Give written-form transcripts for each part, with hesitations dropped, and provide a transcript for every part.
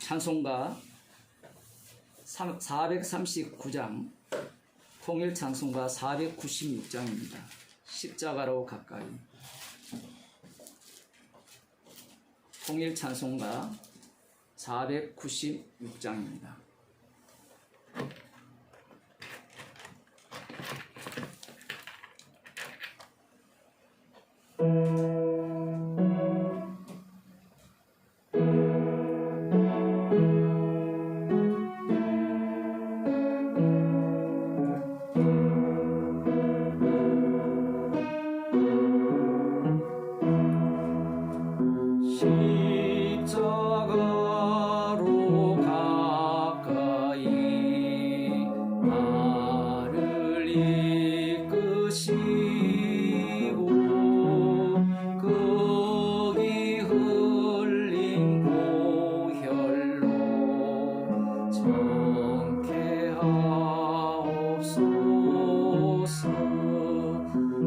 찬송가 439장, 통일 찬송가 496장입니다. 십자가로 가까이. 통일 찬송가 496장입니다. 십자가로 가까이 나를 이끄시고 거기 흘린 보혈로 정케 하옵소서.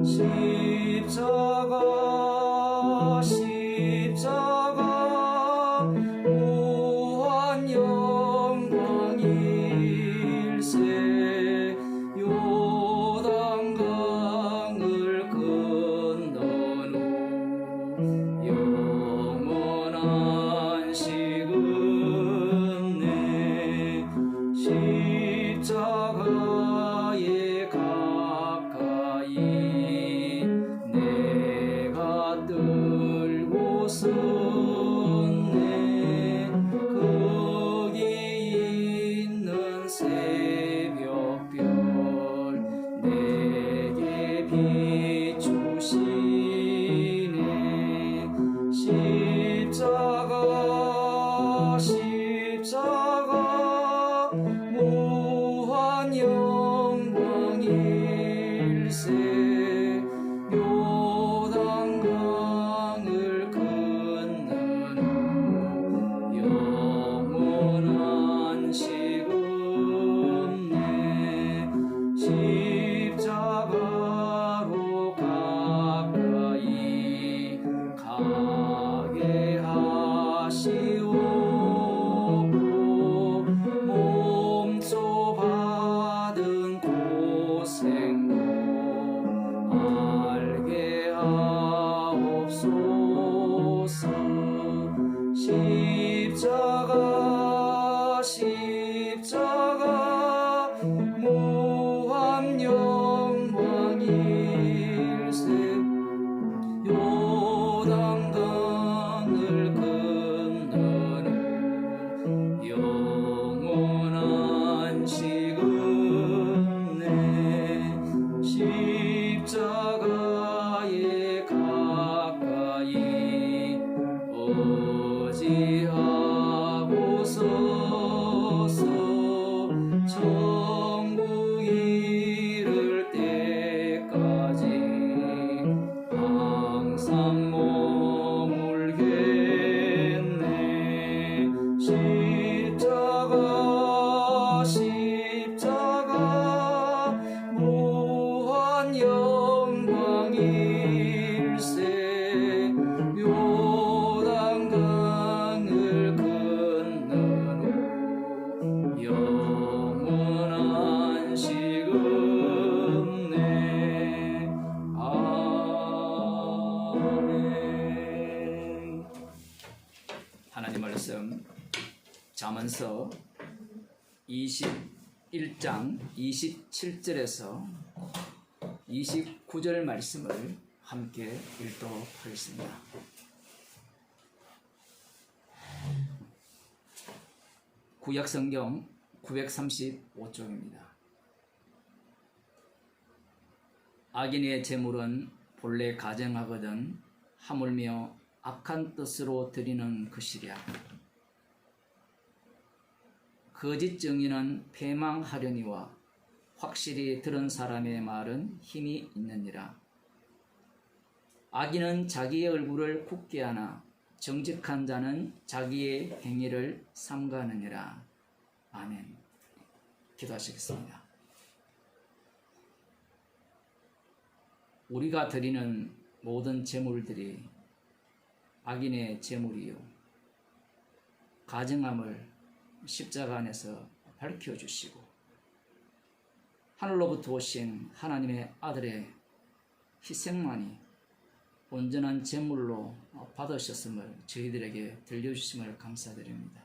십자가 무한 영광일세. 요단강을 건넌 후 영원한 시근에 십자가에 가까이 내가 들고 섰네. 거기 있는 새벽별 내게 비추시네. 십자가 무한 영광일세. 요단강을 건넌 후 영원한 시근에 십자가로 가까이 가게 하시옵고 몸소 받은 고생도 알게 하옵소서. 십자가 무한 영광일세. 요단강을 건넌 후 영원한 시근에 십자가에 가까이 어지하고 서서 천국 이를 때까지 항상 머물겠네. 십자가 무한 영광일세. 요단강을 건넌 후 영원한 시근에. 아멘. 하나님 말씀 잠언서 21장 27절에서 29절 말씀을 함께 읽도록 하겠습니다. 구약성경 935쪽입니다. 악인의 재물은 본래 가증하거든 하물며 악한 뜻으로 드리는 것이랴. 거짓 정의는 패망하려니와 확실히 들은 사람의 말은 힘이 있느니라. 악인은 자기의 얼굴을 굳게 하나 정직한 자는 자기의 행위를 삼가느니라. 아멘. 기도하시겠습니다. 우리가 드리는 모든 재물들이 악인의 재물이요 가증함을 십자가 안에서 밝혀주시고 하늘로부터 오신 하나님의 아들의 희생만이 온전한 제물로 받으셨음을 저희들에게 들려주심을 감사드립니다.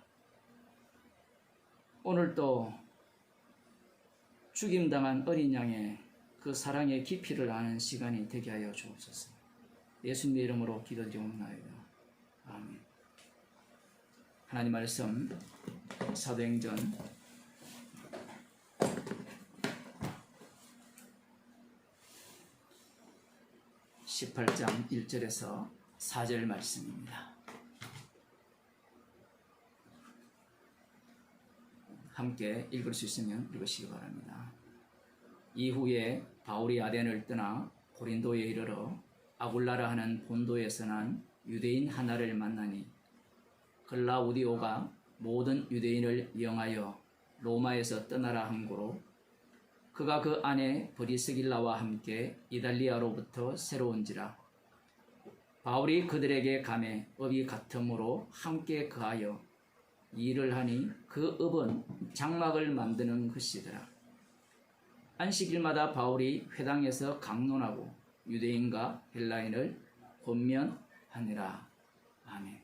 오늘 또 죽임당한 어린 양의 그 사랑의 깊이를 아는 시간이 되게 하여 주옵소서. 예수님의 이름으로 기도드리옵나이다. 아멘. 하나님 말씀 사도행전 18장 1절에서 4절 말씀입니다. 함께 읽을 수 있으면 읽으시기 바랍니다. 이후에 바울이 아덴을 떠나 고린도에 이르러 아굴라라 하는 본도에서 난 유대인 하나를 만나니 글라우디오가 모든 유대인을 영하여 로마에서 떠나라 함고로 그가 그 안에 브리스길라와 함께 이달리아로부터 새로 온지라. 바울이 그들에게 감에 업이 같으므로 함께 거하여 일을 하니 그 업은 장막을 만드는 것이더라. 안식일마다 바울이 회당에서 강론하고 유대인과 헬라인을 권면하니라. 아멘.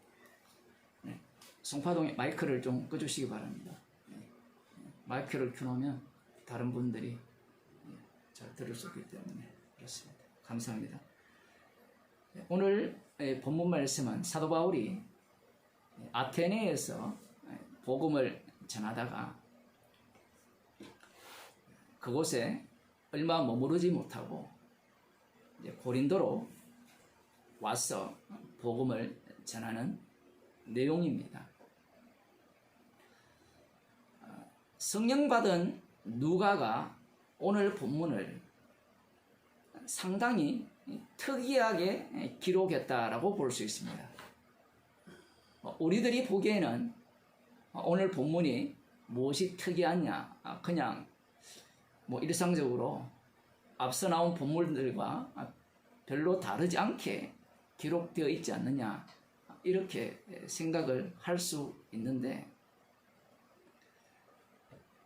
네. 송파동에 마이크를 좀 꺼주시기 바랍니다. 네. 마이크를 켜놓으면 다른 분들이 잘 들을 수 있기 때문에 그렇습니다. 감사합니다. 오늘 본문 말씀은 사도 바울이 아테네에서 복음을 전하다가 그곳에 얼마 머무르지 못하고 이제 고린도로 와서 복음을 전하는 내용입니다. 성령 받은 누가가 오늘 본문을 상당히 특이하게 기록했다라고 볼 수 있습니다. 우리들이 보기에는 오늘 본문이 무엇이 특이하냐, 그냥 뭐 일상적으로 앞서 나온 본문들과 별로 다르지 않게 기록되어 있지 않느냐, 이렇게 생각을 할 수 있는데,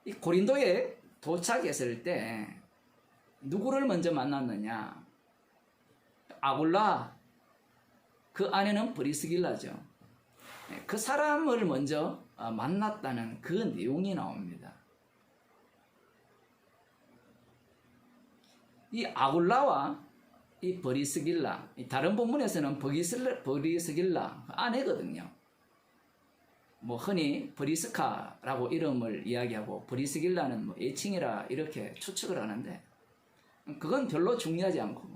이 고린도에 도착했을 때 누구를 먼저 만났느냐? 아굴라, 그 안에는 브리스길라죠. 그 사람을 먼저 만났다는 그 내용이 나옵니다. 이 아굴라와 이 브리스길라, 다른 본문에서는 브리스길라 아내거든요. 뭐 흔히 브리스카라고 이름을 이야기하고 브리스길라는 뭐 애칭이라 이렇게 추측을 하는데, 그건 별로 중요하지 않고,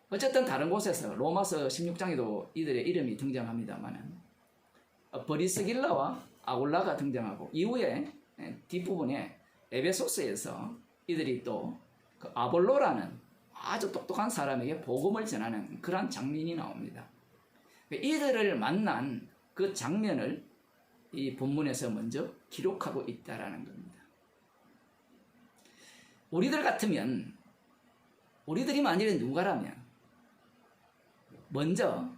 어쨌든 다른 곳에서 로마서 16장에도 이들의 이름이 등장합니다만 브리스길라와 아굴라가 등장하고, 이후에 뒷부분에 에베소스에서 이들이 또 그 아볼로라는 아주 똑똑한 사람에게 복음을 전하는 그런 장면이 나옵니다. 이들을 만난 그 장면을 이 본문에서 먼저 기록하고 있다라는 겁니다. 우리들 같으면, 우리들이 만일에 누가라면 먼저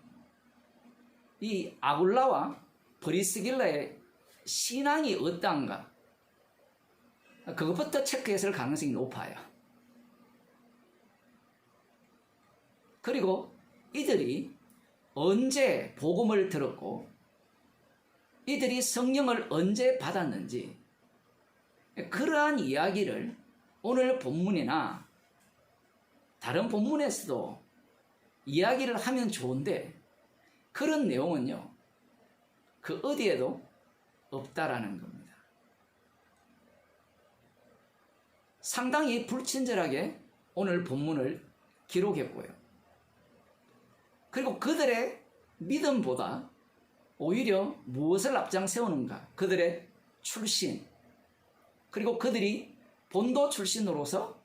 이 아굴라와 브리스길라의 신앙이 어떠한가, 그것부터 체크했을 가능성이 높아요. 그리고 이들이 언제 복음을 들었고 이들이 성령을 언제 받았는지, 그러한 이야기를 오늘 본문이나 다른 본문에서도 이야기를 하면 좋은데, 그런 내용은요 그 어디에도 없다라는 겁니다. 상당히 불친절하게 오늘 본문을 기록했고요. 그리고 그들의 믿음보다 오히려 무엇을 앞장 세우는가, 그들의 출신, 그리고 그들이 본도 출신으로서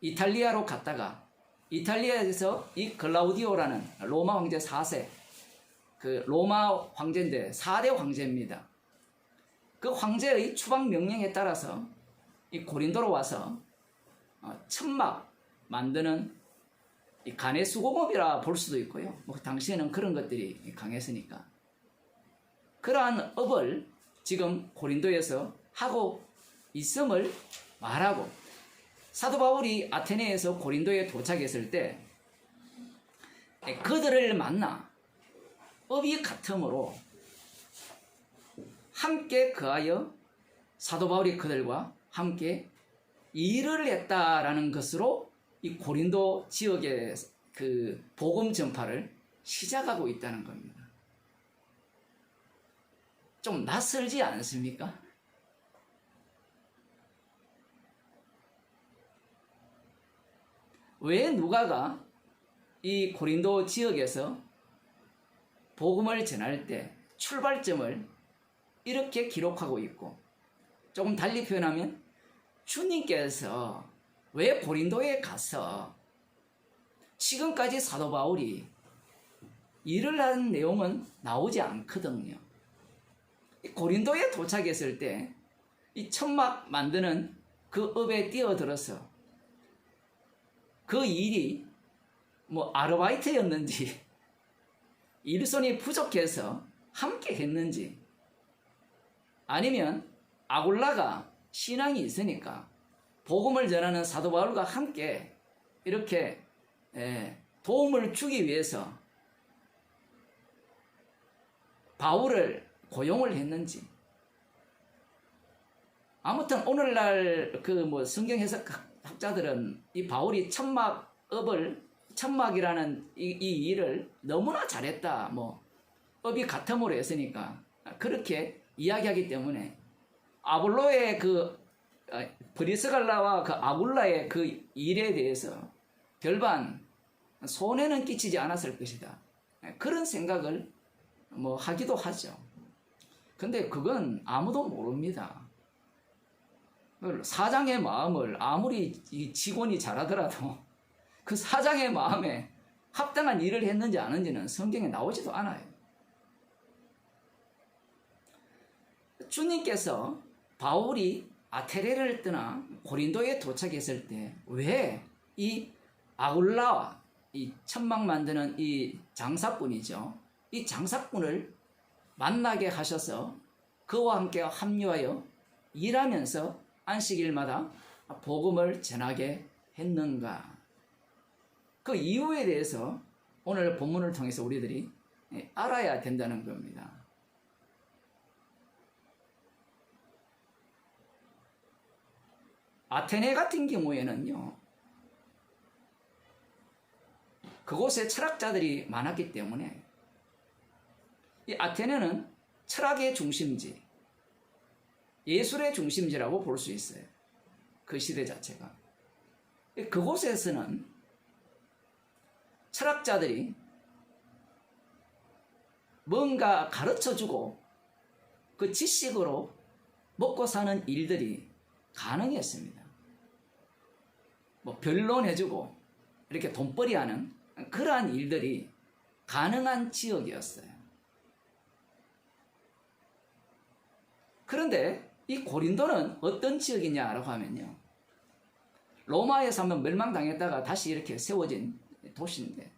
이탈리아로 갔다가 이탈리아에서 이 글라우디오라는 로마 황제 4세, 그 로마 황제인데 4대 황제입니다. 그 황제의 추방 명령에 따라서 이 고린도로 와서 천막 만드는 이 간의 수공업이라 볼 수도 있고요. 뭐 당시에는 그런 것들이 강했으니까. 그러한 업을 지금 고린도에서 하고 있음을 말하고, 사도 바울이 아테네에서 고린도에 도착했을 때 그들을 만나 업이 같으므로 함께 거하여 사도 바울이 그들과 함께 일을 했다라는 것으로 이 고린도 지역의 그 복음 전파를 시작하고 있다는 겁니다. 좀 낯설지 않습니까? 왜 누가가 이 고린도 지역에서 복음을 전할 때 출발점을 이렇게 기록하고 있고, 조금 달리 표현하면 주님께서 왜 고린도에 가서 지금까지 사도 바울이 일을 한 내용은 나오지 않거든요. 고린도에 도착했을 때 이 천막 만드는 그 업에 뛰어들어서 그 일이 뭐 아르바이트였는지 일손이 부족해서 함께 했는지, 아니면 아굴라가 신앙이 있으니까 복음을 전하는 사도 바울과 함께 이렇게 도움을 주기 위해서 바울을 고용을 했는지, 아무튼 오늘날 그 뭐 성경 해석학자들은 이 바울이 천막이라는 이 일을 너무나 잘했다, 뭐 업이 같음으로 했으니까 그렇게 이야기하기 때문에 아볼로의 그 브리스갈라와 그 아굴라의 그 일에 대해서 별반 손해는 끼치지 않았을 것이다, 그런 생각을 뭐 하기도 하죠. 근데 그건 아무도 모릅니다. 사장의 마음을 아무리 이 직원이 잘하더라도 그 사장의 마음에 합당한 일을 했는지 안 했는지는 성경에 나오지도 않아요. 주님께서 바울이 아테네를 떠나 고린도에 도착했을 때 왜 이 아굴라와 이 천막 만드는 이 장사꾼이죠, 이 장사꾼을 만나게 하셔서 그와 함께 합류하여 일하면서 안식일마다 복음을 전하게 했는가? 그 이유에 대해서 오늘 본문을 통해서 우리들이 알아야 된다는 겁니다. 아테네 같은 경우에는요, 그곳에 철학자들이 많았기 때문에 이 아테네는 철학의 중심지, 예술의 중심지라고 볼 수 있어요. 그 시대 자체가. 그곳에서는 철학자들이 뭔가 가르쳐주고 그 지식으로 먹고 사는 일들이 가능했습니다. 뭐 변론해주고 이렇게 돈벌이하는 그러한 일들이 가능한 지역이었어요. 그런데 이 고린도는 어떤 지역이냐라고 하면요, 로마에서 한번 멸망당했다가 다시 이렇게 세워진 도시인데,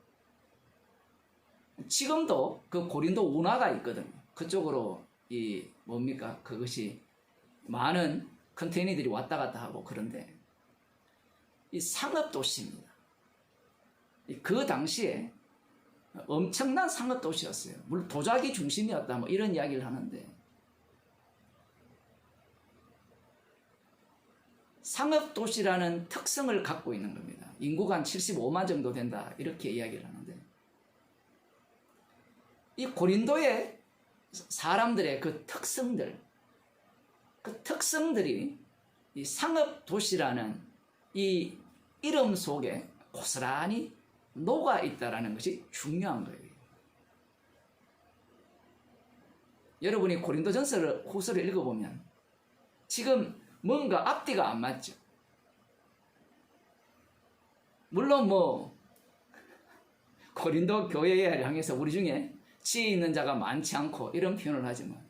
지금도 그 고린도 운하가 있거든요. 그쪽으로 이 뭡니까, 그것이 많은 컨테이너들이 왔다 갔다 하고, 그런데 이 상업도시입니다. 그 당시에 엄청난 상업도시였어요. 물론 도자기 중심이었다, 뭐 이런 이야기를 하는데, 상업도시라는 특성을 갖고 있는 겁니다. 인구가 한 75만 정도 된다, 이렇게 이야기를 하는데, 이 고린도의 사람들의 그 특성들이 이 상업도시라는 이 이름 속에 고스란히 녹아 있다는 것이 중요한 거예요. 여러분이 고린도전서 후서를 읽어보면 지금 뭔가 앞뒤가 안 맞죠. 물론 뭐 고린도 교회에 향해서 우리 중에 지혜 있는 자가 많지 않고 이런 표현을 하지만,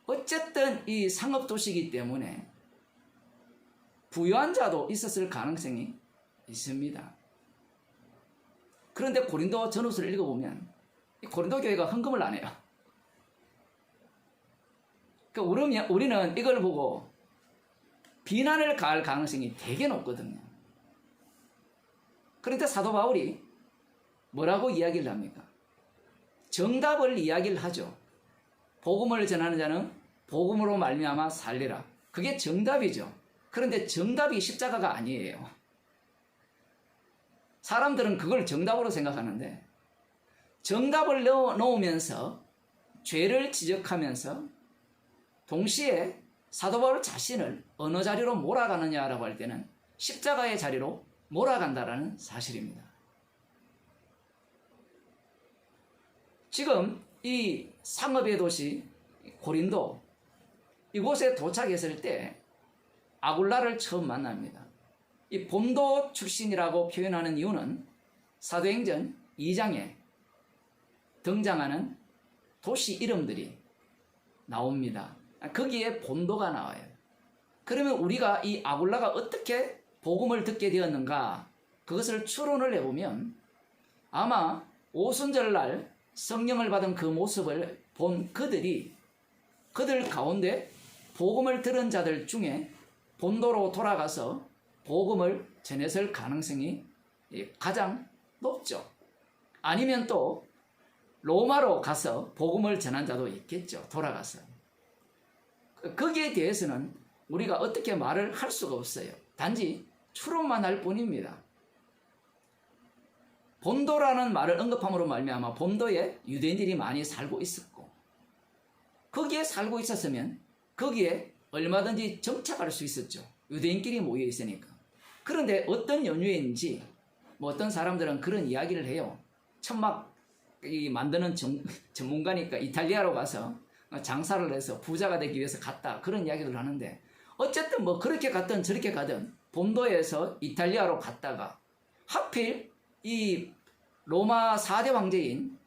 어쨌든 이 상업도시이기 때문에 부유한 자도 있었을 가능성이 있습니다. 그런데 고린도 전후서를 읽어보면 이 고린도 교회가 헌금을 안 해요. 그러니까 우리는 이걸 보고 비난을 가할 가능성이 되게 높거든요. 그런데 사도 바울이 뭐라고 이야기를 합니까? 정답을 이야기를 하죠. 복음을 전하는 자는 복음으로 말미암아 살리라. 그게 정답이죠. 그런데 정답이 십자가가 아니에요. 사람들은 그걸 정답으로 생각하는데 정답을 넣으면서 죄를 지적하면서 동시에 사도 바울 자신을 어느 자리로 몰아가느냐라고 할 때는 십자가의 자리로 몰아간다라는 사실입니다. 지금 이 상업의 도시 고린도 이곳에 도착했을 때 아굴라를 처음 만납니다. 이 본도 출신이라고 표현하는 이유는 사도행전 2장에 등장하는 도시 이름들이 나옵니다. 거기에 본도가 나와요. 그러면 우리가 이 아굴라가 어떻게 복음을 듣게 되었는가, 그것을 추론을 해보면 아마 오순절날 성령을 받은 그 모습을 본 그들 가운데 복음을 들은 자들 중에 본도로 돌아가서 복음을 전했을 가능성이 가장 높죠. 아니면 또 로마로 가서 복음을 전한 자도 있겠죠. 돌아가서. 거기에 대해서는 우리가 어떻게 말을 할 수가 없어요. 단지 추론만 할 뿐입니다. 본도라는 말을 언급함으로 말미암아 본도에 유대인들이 많이 살고 있었고, 거기에 살고 있었으면 거기에 얼마든지 정착할 수 있었죠. 유대인끼리 모여 있으니까. 그런데 어떤 연유인지 어떤 사람들은 그런 이야기를 해요. 천막 만드는 전문가니까 이탈리아로 가서 장사를 해서 부자가 되기 위해서 갔다, 그런 이야기를 하는데, 어쨌든 그렇게 갔든 저렇게 가든 본도에서 이탈리아로 갔다가 하필 이 로마 4대 황제인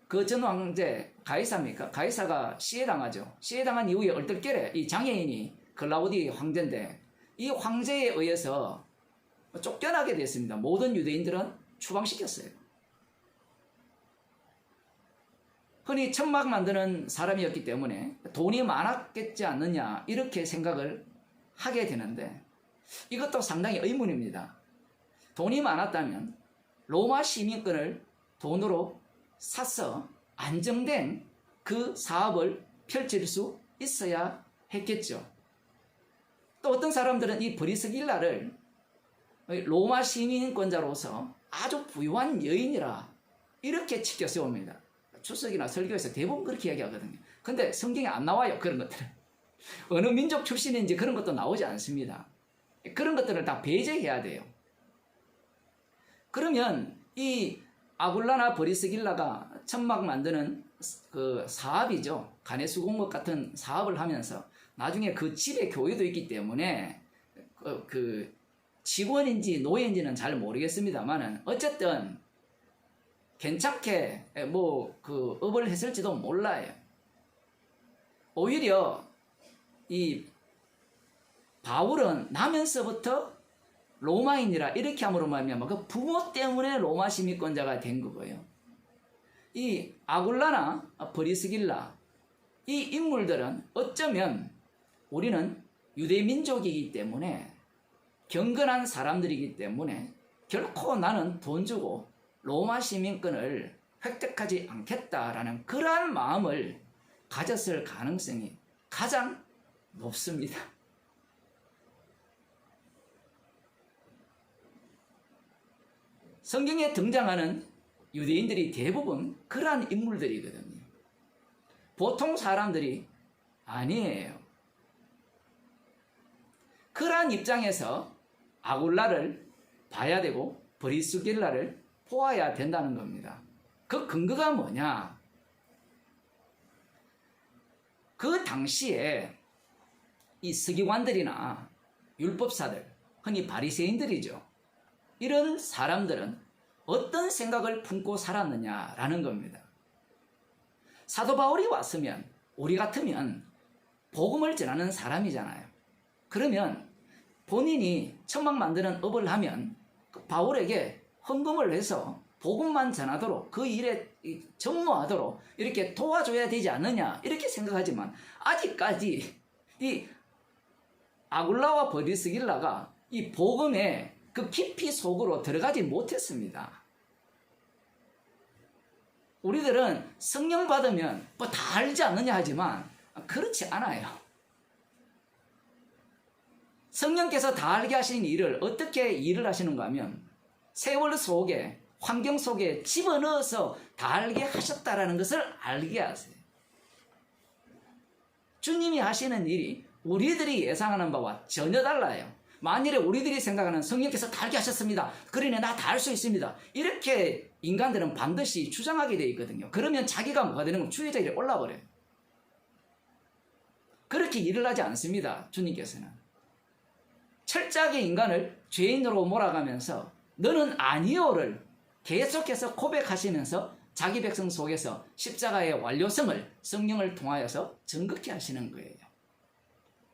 그 전 황제 가이사입니까? 가이사가 시해당하죠. 시해당한 이후에 얼떨결에 이 장애인이 글라우디 황제인데, 이 황제에 의해서 쫓겨나게 됐습니다. 모든 유대인들은 추방시켰어요. 흔히 천막 만드는 사람이었기 때문에 돈이 많았겠지 않느냐, 이렇게 생각을 하게 되는데, 이것도 상당히 의문입니다. 돈이 많았다면 로마 시민권을 돈으로 사서 안정된 그 사업을 펼칠 수 있어야 했겠죠. 또 어떤 사람들은 이 브리스길라를 로마 시민권자로서 아주 부유한 여인이라 이렇게 치켜 세웁니다. 추석이나 설교에서 대부분 그렇게 이야기하거든요. 근데 성경에 안 나와요, 그런 것들은. 어느 민족 출신인지 그런 것도 나오지 않습니다. 그런 것들을 다 배제해야 돼요. 그러면 이 아굴라나 브리스길라가 천막 만드는 그 사업이죠. 가내수공업 같은 사업을 하면서 나중에 그 집에 교회도 있기 때문에 그 직원인지 노예인지는 잘 모르겠습니다만은 어쨌든 괜찮게 그 업을 했을지도 몰라요. 오히려 이 바울은 나면서부터 로마인이라 이렇게 함으로 말미암아 그 부모 때문에 로마 시민권자가 된 거고요. 이 아굴라나 브리스길라, 이 인물들은 어쩌면 우리는 유대 민족이기 때문에 경건한 사람들이기 때문에 결코 나는 돈 주고 로마 시민권을 획득하지 않겠다라는 그러한 마음을 가졌을 가능성이 가장 높습니다. 성경에 등장하는 유대인들이 대부분 그러한 인물들이거든요. 보통 사람들이 아니에요. 그러한 입장에서 아굴라를 봐야 되고 브리스길라를 보아야 된다는 겁니다. 그 근거가 뭐냐? 그 당시에 이 서기관들이나 율법사들, 흔히 바리새인들이죠. 이런 사람들은 어떤 생각을 품고 살았느냐라는 겁니다. 사도 바울이 왔으면 우리 같으면 복음을 전하는 사람이잖아요. 그러면 본인이 천막 만드는 업을 하면 바울에게 헌금을 해서 복음만 전하도록 그 일에 전무하도록 이렇게 도와줘야 되지 않느냐 이렇게 생각하지만 아직까지 이 아굴라와 브리스길라가 이 복음의 그 깊이 속으로 들어가지 못했습니다. 우리들은 성령 받으면 뭐 다 알지 않느냐 하지만 그렇지 않아요. 성령께서 다 알게 하시는 일을 어떻게 일을 하시는가 하면 세월 속에 환경 속에 집어넣어서 다 알게 하셨다라는 것을 알게 하세요. 주님이 하시는 일이 우리들이 예상하는 바와 전혀 달라요. 만일에 우리들이 생각하는 성령께서 다 알게 하셨습니다. 그러니 나 다 알 수 있습니다. 이렇게 인간들은 반드시 주장하게 되어 있거든요. 그러면 자기가 뭐가 되는 건 주의자 일에 올라버려요. 그렇게 일을 하지 않습니다. 주님께서는. 철저하게 인간을 죄인으로 몰아가면서 너는 아니오를 계속해서 고백하시면서 자기 백성 속에서 십자가의 완료성을 성령을 통하여서 증거케 하시는 거예요.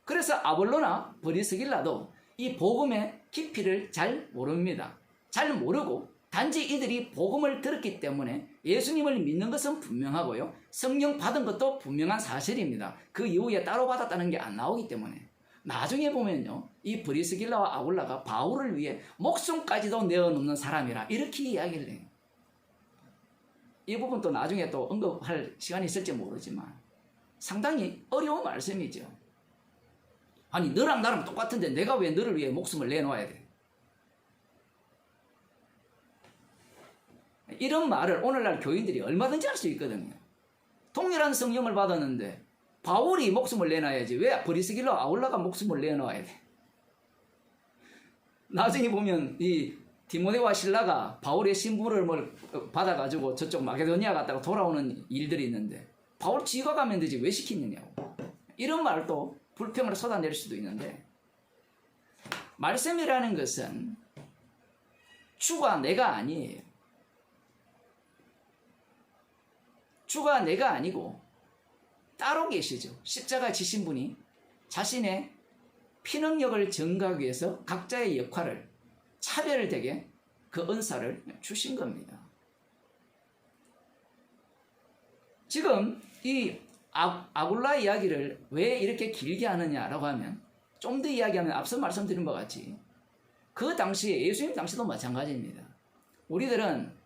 그래서 아볼로나 브리스길라도 이 복음의 깊이를 잘 모릅니다. 잘 모르고 단지 이들이 복음을 들었기 때문에 예수님을 믿는 것은 분명하고요. 성령 받은 것도 분명한 사실입니다. 그 이후에 따로 받았다는 게 안 나오기 때문에. 나중에 보면요. 이 브리스길라와 아굴라가 바울을 위해 목숨까지도 내어놓는 사람이라 이렇게 이야기를 해요. 이 부분 또 나중에 또 언급할 시간이 있을지 모르지만 상당히 어려운 말씀이죠. 아니 너랑 나랑 똑같은데 내가 왜 너를 위해 목숨을 내놓아야 돼? 이런 말을 오늘날 교인들이 얼마든지 할 수 있거든요. 동일한 성령을 받았는데 바울이 목숨을 내놔야지 왜 브리스길라 아굴라가 목숨을 내놓아야 돼? 나중에 보면 이 디모데와 실라가 바울의 심부름을 받아가지고 저쪽 마게도니아 갔다가 돌아오는 일들이 있는데 바울 지가 가면 되지 왜 시키느냐고. 이런 말도 불평을 쏟아낼 수도 있는데 말씀이라는 것은 주가 내가 아니에요. 주가 내가 아니고 따로 계시죠. 십자가 지신 분이 자신의 피능력을 증가하기 위해서 각자의 역할을 차별되게 그 은사를 주신 겁니다. 지금 이 아굴라 이야기를 왜 이렇게 길게 하느냐라고 하면 좀 더 이야기하면 앞서 말씀드린 것 같이 그 당시에 예수님 당시도 마찬가지입니다. 우리들은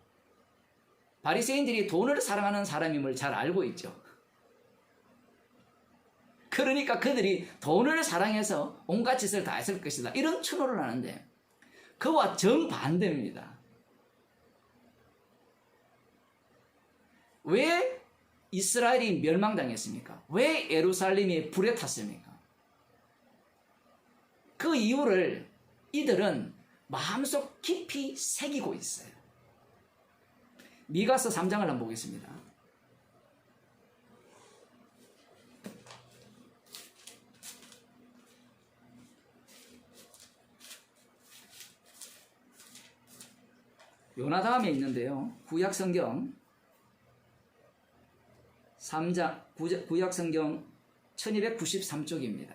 바리새인들이 돈을 사랑하는 사람임을 잘 알고 있죠. 그러니까 그들이 돈을 사랑해서 온갖 짓을 다 했을 것이다. 이런 추노를 하는데 그와 정반대입니다. 왜 이스라엘이 멸망당했습니까? 왜 예루살렘이 불에 탔습니까? 그 이유를 이들은 마음속 깊이 새기고 있어요. 미가서 3장을 한번 보겠습니다. 요나 다음에 있는데요. 구약성경 3장, 구약성경 1293쪽입니다.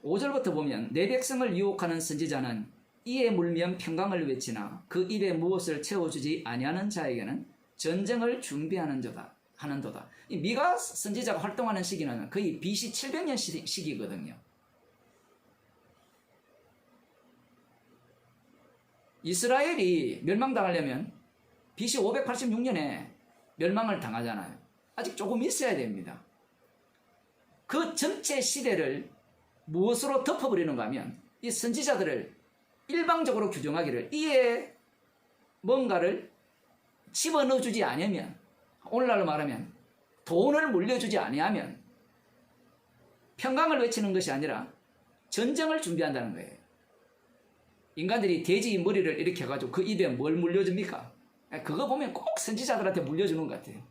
5절부터 보면 내 백성을 유혹하는 선지자는 이에 물면 평강을 외치나 그 입에 무엇을 채워주지 아니하는 자에게는 전쟁을 준비하는 하는도다. 이 미가 선지자가 활동하는 시기는 거의 BC 700년 시기거든요. 이스라엘이 멸망당하려면 BC 586년에 멸망을 당하잖아요. 아직 조금 있어야 됩니다. 그 전체 시대를 무엇으로 덮어버리는가 하면 이 선지자들을 일방적으로 규정하기를 이에 뭔가를 집어넣어주지 않으면 오늘날로 말하면 돈을 물려주지 아니하면 평강을 외치는 것이 아니라 전쟁을 준비한다는 거예요. 인간들이 돼지 머리를 이렇게 해가지고 그 입에 뭘 물려줍니까? 그거 보면 꼭 선지자들한테 물려주는 것 같아요.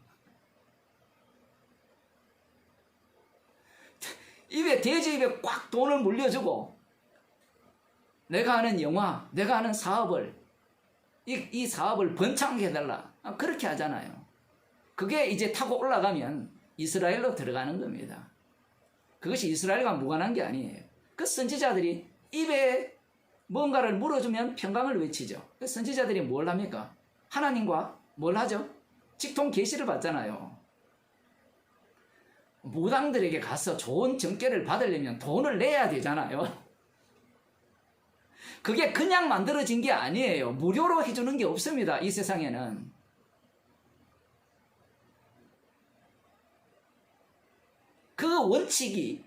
돼지 입에 꽉 돈을 물려주고 내가 하는 영화, 내가 하는 사업을 이 사업을 번창하게 해달라. 그렇게 하잖아요. 그게 이제 타고 올라가면 이스라엘로 들어가는 겁니다. 그것이 이스라엘과 무관한 게 아니에요. 그 선지자들이 입에 뭔가를 물어주면 평강을 외치죠. 선지자들이 뭘 합니까? 하나님과 뭘 하죠? 직통 계시를 받잖아요. 무당들에게 가서 좋은 정죄를 받으려면 돈을 내야 되잖아요. 그게 그냥 만들어진 게 아니에요. 무료로 해주는 게 없습니다. 이 세상에는. 그 원칙이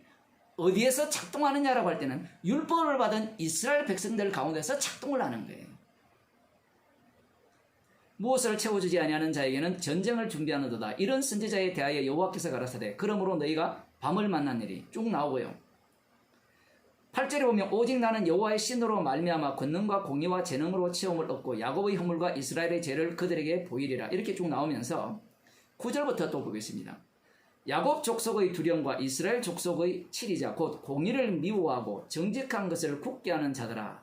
어디에서 작동하느냐라고 할 때는 율법을 받은 이스라엘 백성들 가운데서 작동을 하는 거예요. 무엇을 채워주지 아니하는 자에게는 전쟁을 준비하는도다. 이런 선지자에 대하여 여호와께서 가라사대 그러므로 너희가 밤을 만나느니 쭉 나오고요. 8절에 보면 오직 나는 여호와의 신으로 말미암아 권능과 공의와 재능으로 체험을 얻고 야곱의 허물과 이스라엘의 죄를 그들에게 보이리라. 이렇게 쭉 나오면서 9절부터 또 보겠습니다. 야곱 족속의 두령과 이스라엘 족속의 치리자 곧 공의를 미워하고 정직한 것을 굳게 하는 자들아.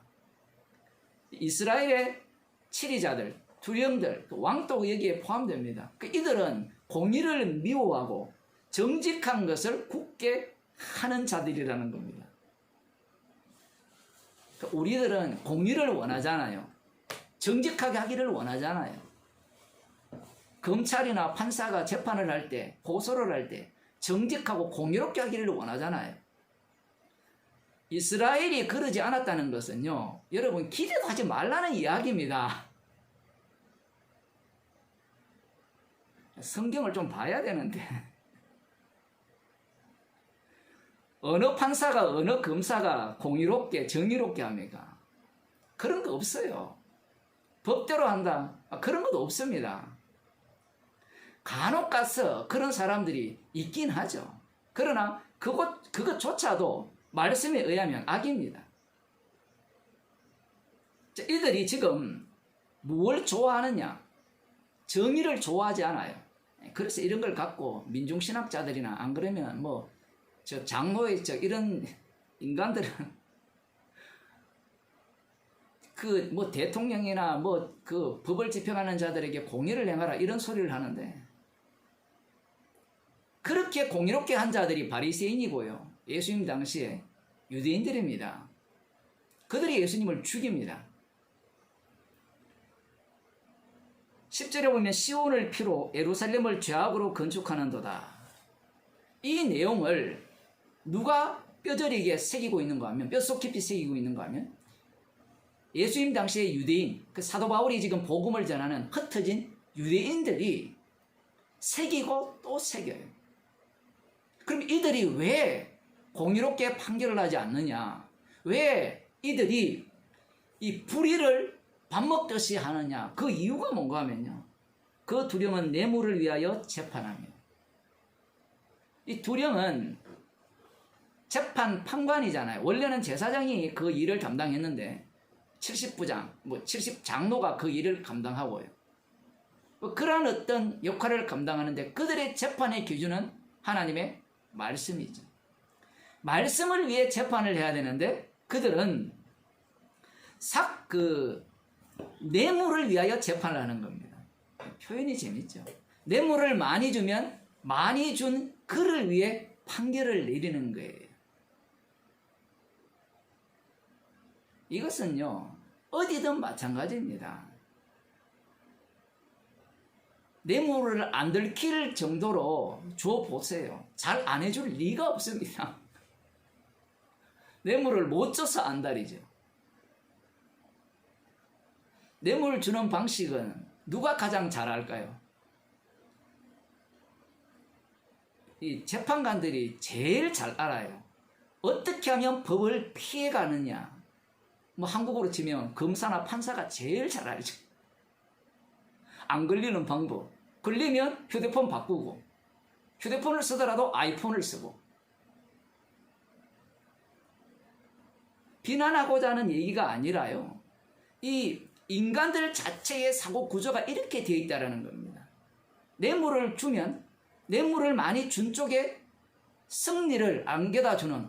이스라엘의 치리자들, 두령들, 왕도 여기에 포함됩니다. 이들은 공의를 미워하고 정직한 것을 굳게 하는 자들이라는 겁니다. 우리들은 공의를 원하잖아요. 정직하게 하기를 원하잖아요. 검찰이나 판사가 재판을 할 때, 고소를 할 때 정직하고 공의롭게 하기를 원하잖아요. 이스라엘이 그러지 않았다는 것은요, 여러분 기대도 하지 말라는 이야기입니다. 성경을 좀 봐야 되는데 어느 판사가 어느 검사가 공의롭게 정의롭게 합니까? 그런 거 없어요. 법대로 한다, 그런 것도 없습니다. 간혹 가서 그런 사람들이 있긴 하죠. 그러나 그것조차도 말씀에 의하면 악입니다. 이들이 지금 무엇을 좋아하느냐? 정의를 좋아하지 않아요. 그래서 이런 걸 갖고 민중신학자들이나 안 그러면 저 장로의 이런 인간들은 대통령이나 그 법을 집행하는 자들에게 공의를 행하라 이런 소리를 하는데, 그렇게 공의롭게 한 자들이 바리새인이고요. 예수님 당시에 유대인들입니다. 그들이 예수님을 죽입니다. 10절에 보면 시온을 피로 예루살렘을 죄악으로 건축하는도다. 이 내용을 누가 뼈저리게 새기고 있는가 하면, 뼛속 깊이 새기고 있는가 하면 예수님 당시의 유대인, 그 사도 바울이 지금 복음을 전하는 흩어진 유대인들이 새기고 또 새겨요. 그럼 이들이 왜 공의롭게 판결을 하지 않느냐? 왜 이들이 이 불의를 밥 먹듯이 하느냐? 그 이유가 뭔가 하면요, 그 두령은 뇌물을 위하여 재판하며. 이 두령은 재판 판관이잖아요. 원래는 제사장이 그 일을 담당했는데 70부장, 70장로가 그 일을 감당하고요. 그러한 어떤 역할을 감당하는데 그들의 재판의 기준은 하나님의 말씀이죠. 말씀을 위해 재판을 해야 되는데 그들은 뇌물을 위하여 재판을 하는 겁니다. 표현이 재밌죠. 뇌물을 많이 주면 많이 준 그를 위해 판결을 내리는 거예요. 이것은요, 어디든 마찬가지입니다. 뇌물을 안 들킬 정도로 줘보세요. 잘 안 해줄 리가 없습니다. 뇌물을 못 줘서 안달이죠. 뇌물을 주는 방식은 누가 가장 잘 알까요? 이 재판관들이 제일 잘 알아요. 어떻게 하면 법을 피해가느냐. 한국어로 치면 검사나 판사가 제일 잘 알죠. 안 걸리는 방법. 걸리면 휴대폰 바꾸고, 휴대폰을 쓰더라도 아이폰을 쓰고. 비난하고자 하는 얘기가 아니라요, 이 인간들 자체의 사고 구조가 이렇게 되어 있다는 겁니다. 뇌물을 주면 뇌물을 많이 준 쪽에 승리를 안겨다 주는,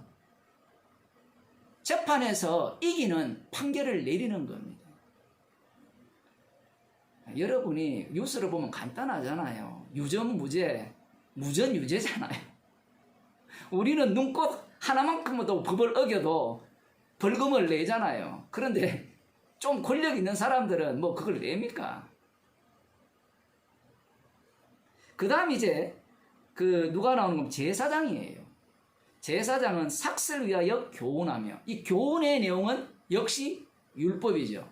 재판에서 이기는 판결을 내리는 겁니다. 여러분이 뉴스를 보면 간단하잖아요. 유전무죄, 무전유죄잖아요. 우리는 눈꽃 하나만큼도 법을 어겨도 벌금을 내잖아요. 그런데 좀 권력 있는 사람들은 뭐 그걸 냅니까? 그 다음 이제 누가 나오는 건 제사장이에요. 제사장은 삭슬 위하여 교훈하며, 이 교훈의 내용은 역시 율법이죠.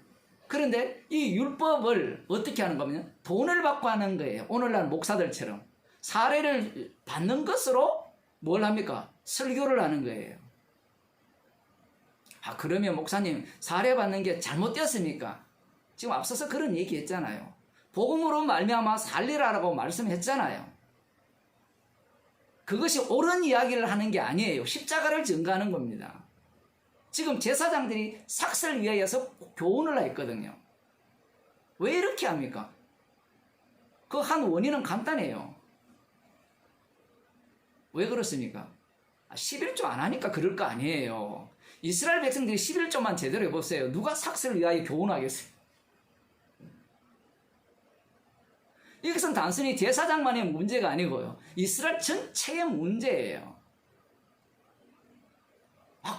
그런데 이 율법을 어떻게 하는 거면 돈을 받고 하는 거예요. 오늘날 목사들처럼 사례를 받는 것으로 뭘 합니까? 설교를 하는 거예요. 그러면 목사님 사례 받는 게 잘못되었습니까? 지금 앞서서 그런 얘기 했잖아요. 복음으로 말미암아 살리라라고 말씀했잖아요. 그것이 옳은 이야기를 하는 게 아니에요. 십자가를 전가하는 겁니다. 지금 제사장들이 삭슬 위하여서 교훈을 했거든요. 왜 이렇게 합니까? 그 한 원인은 간단해요. 왜 그렇습니까? 11조 안 하니까 그럴 거 아니에요. 이스라엘 백성들이 11조만 제대로 해보세요. 누가 삭슬을 위하여 교훈하겠어요? 이것은 단순히 제사장만의 문제가 아니고요. 이스라엘 전체의 문제예요.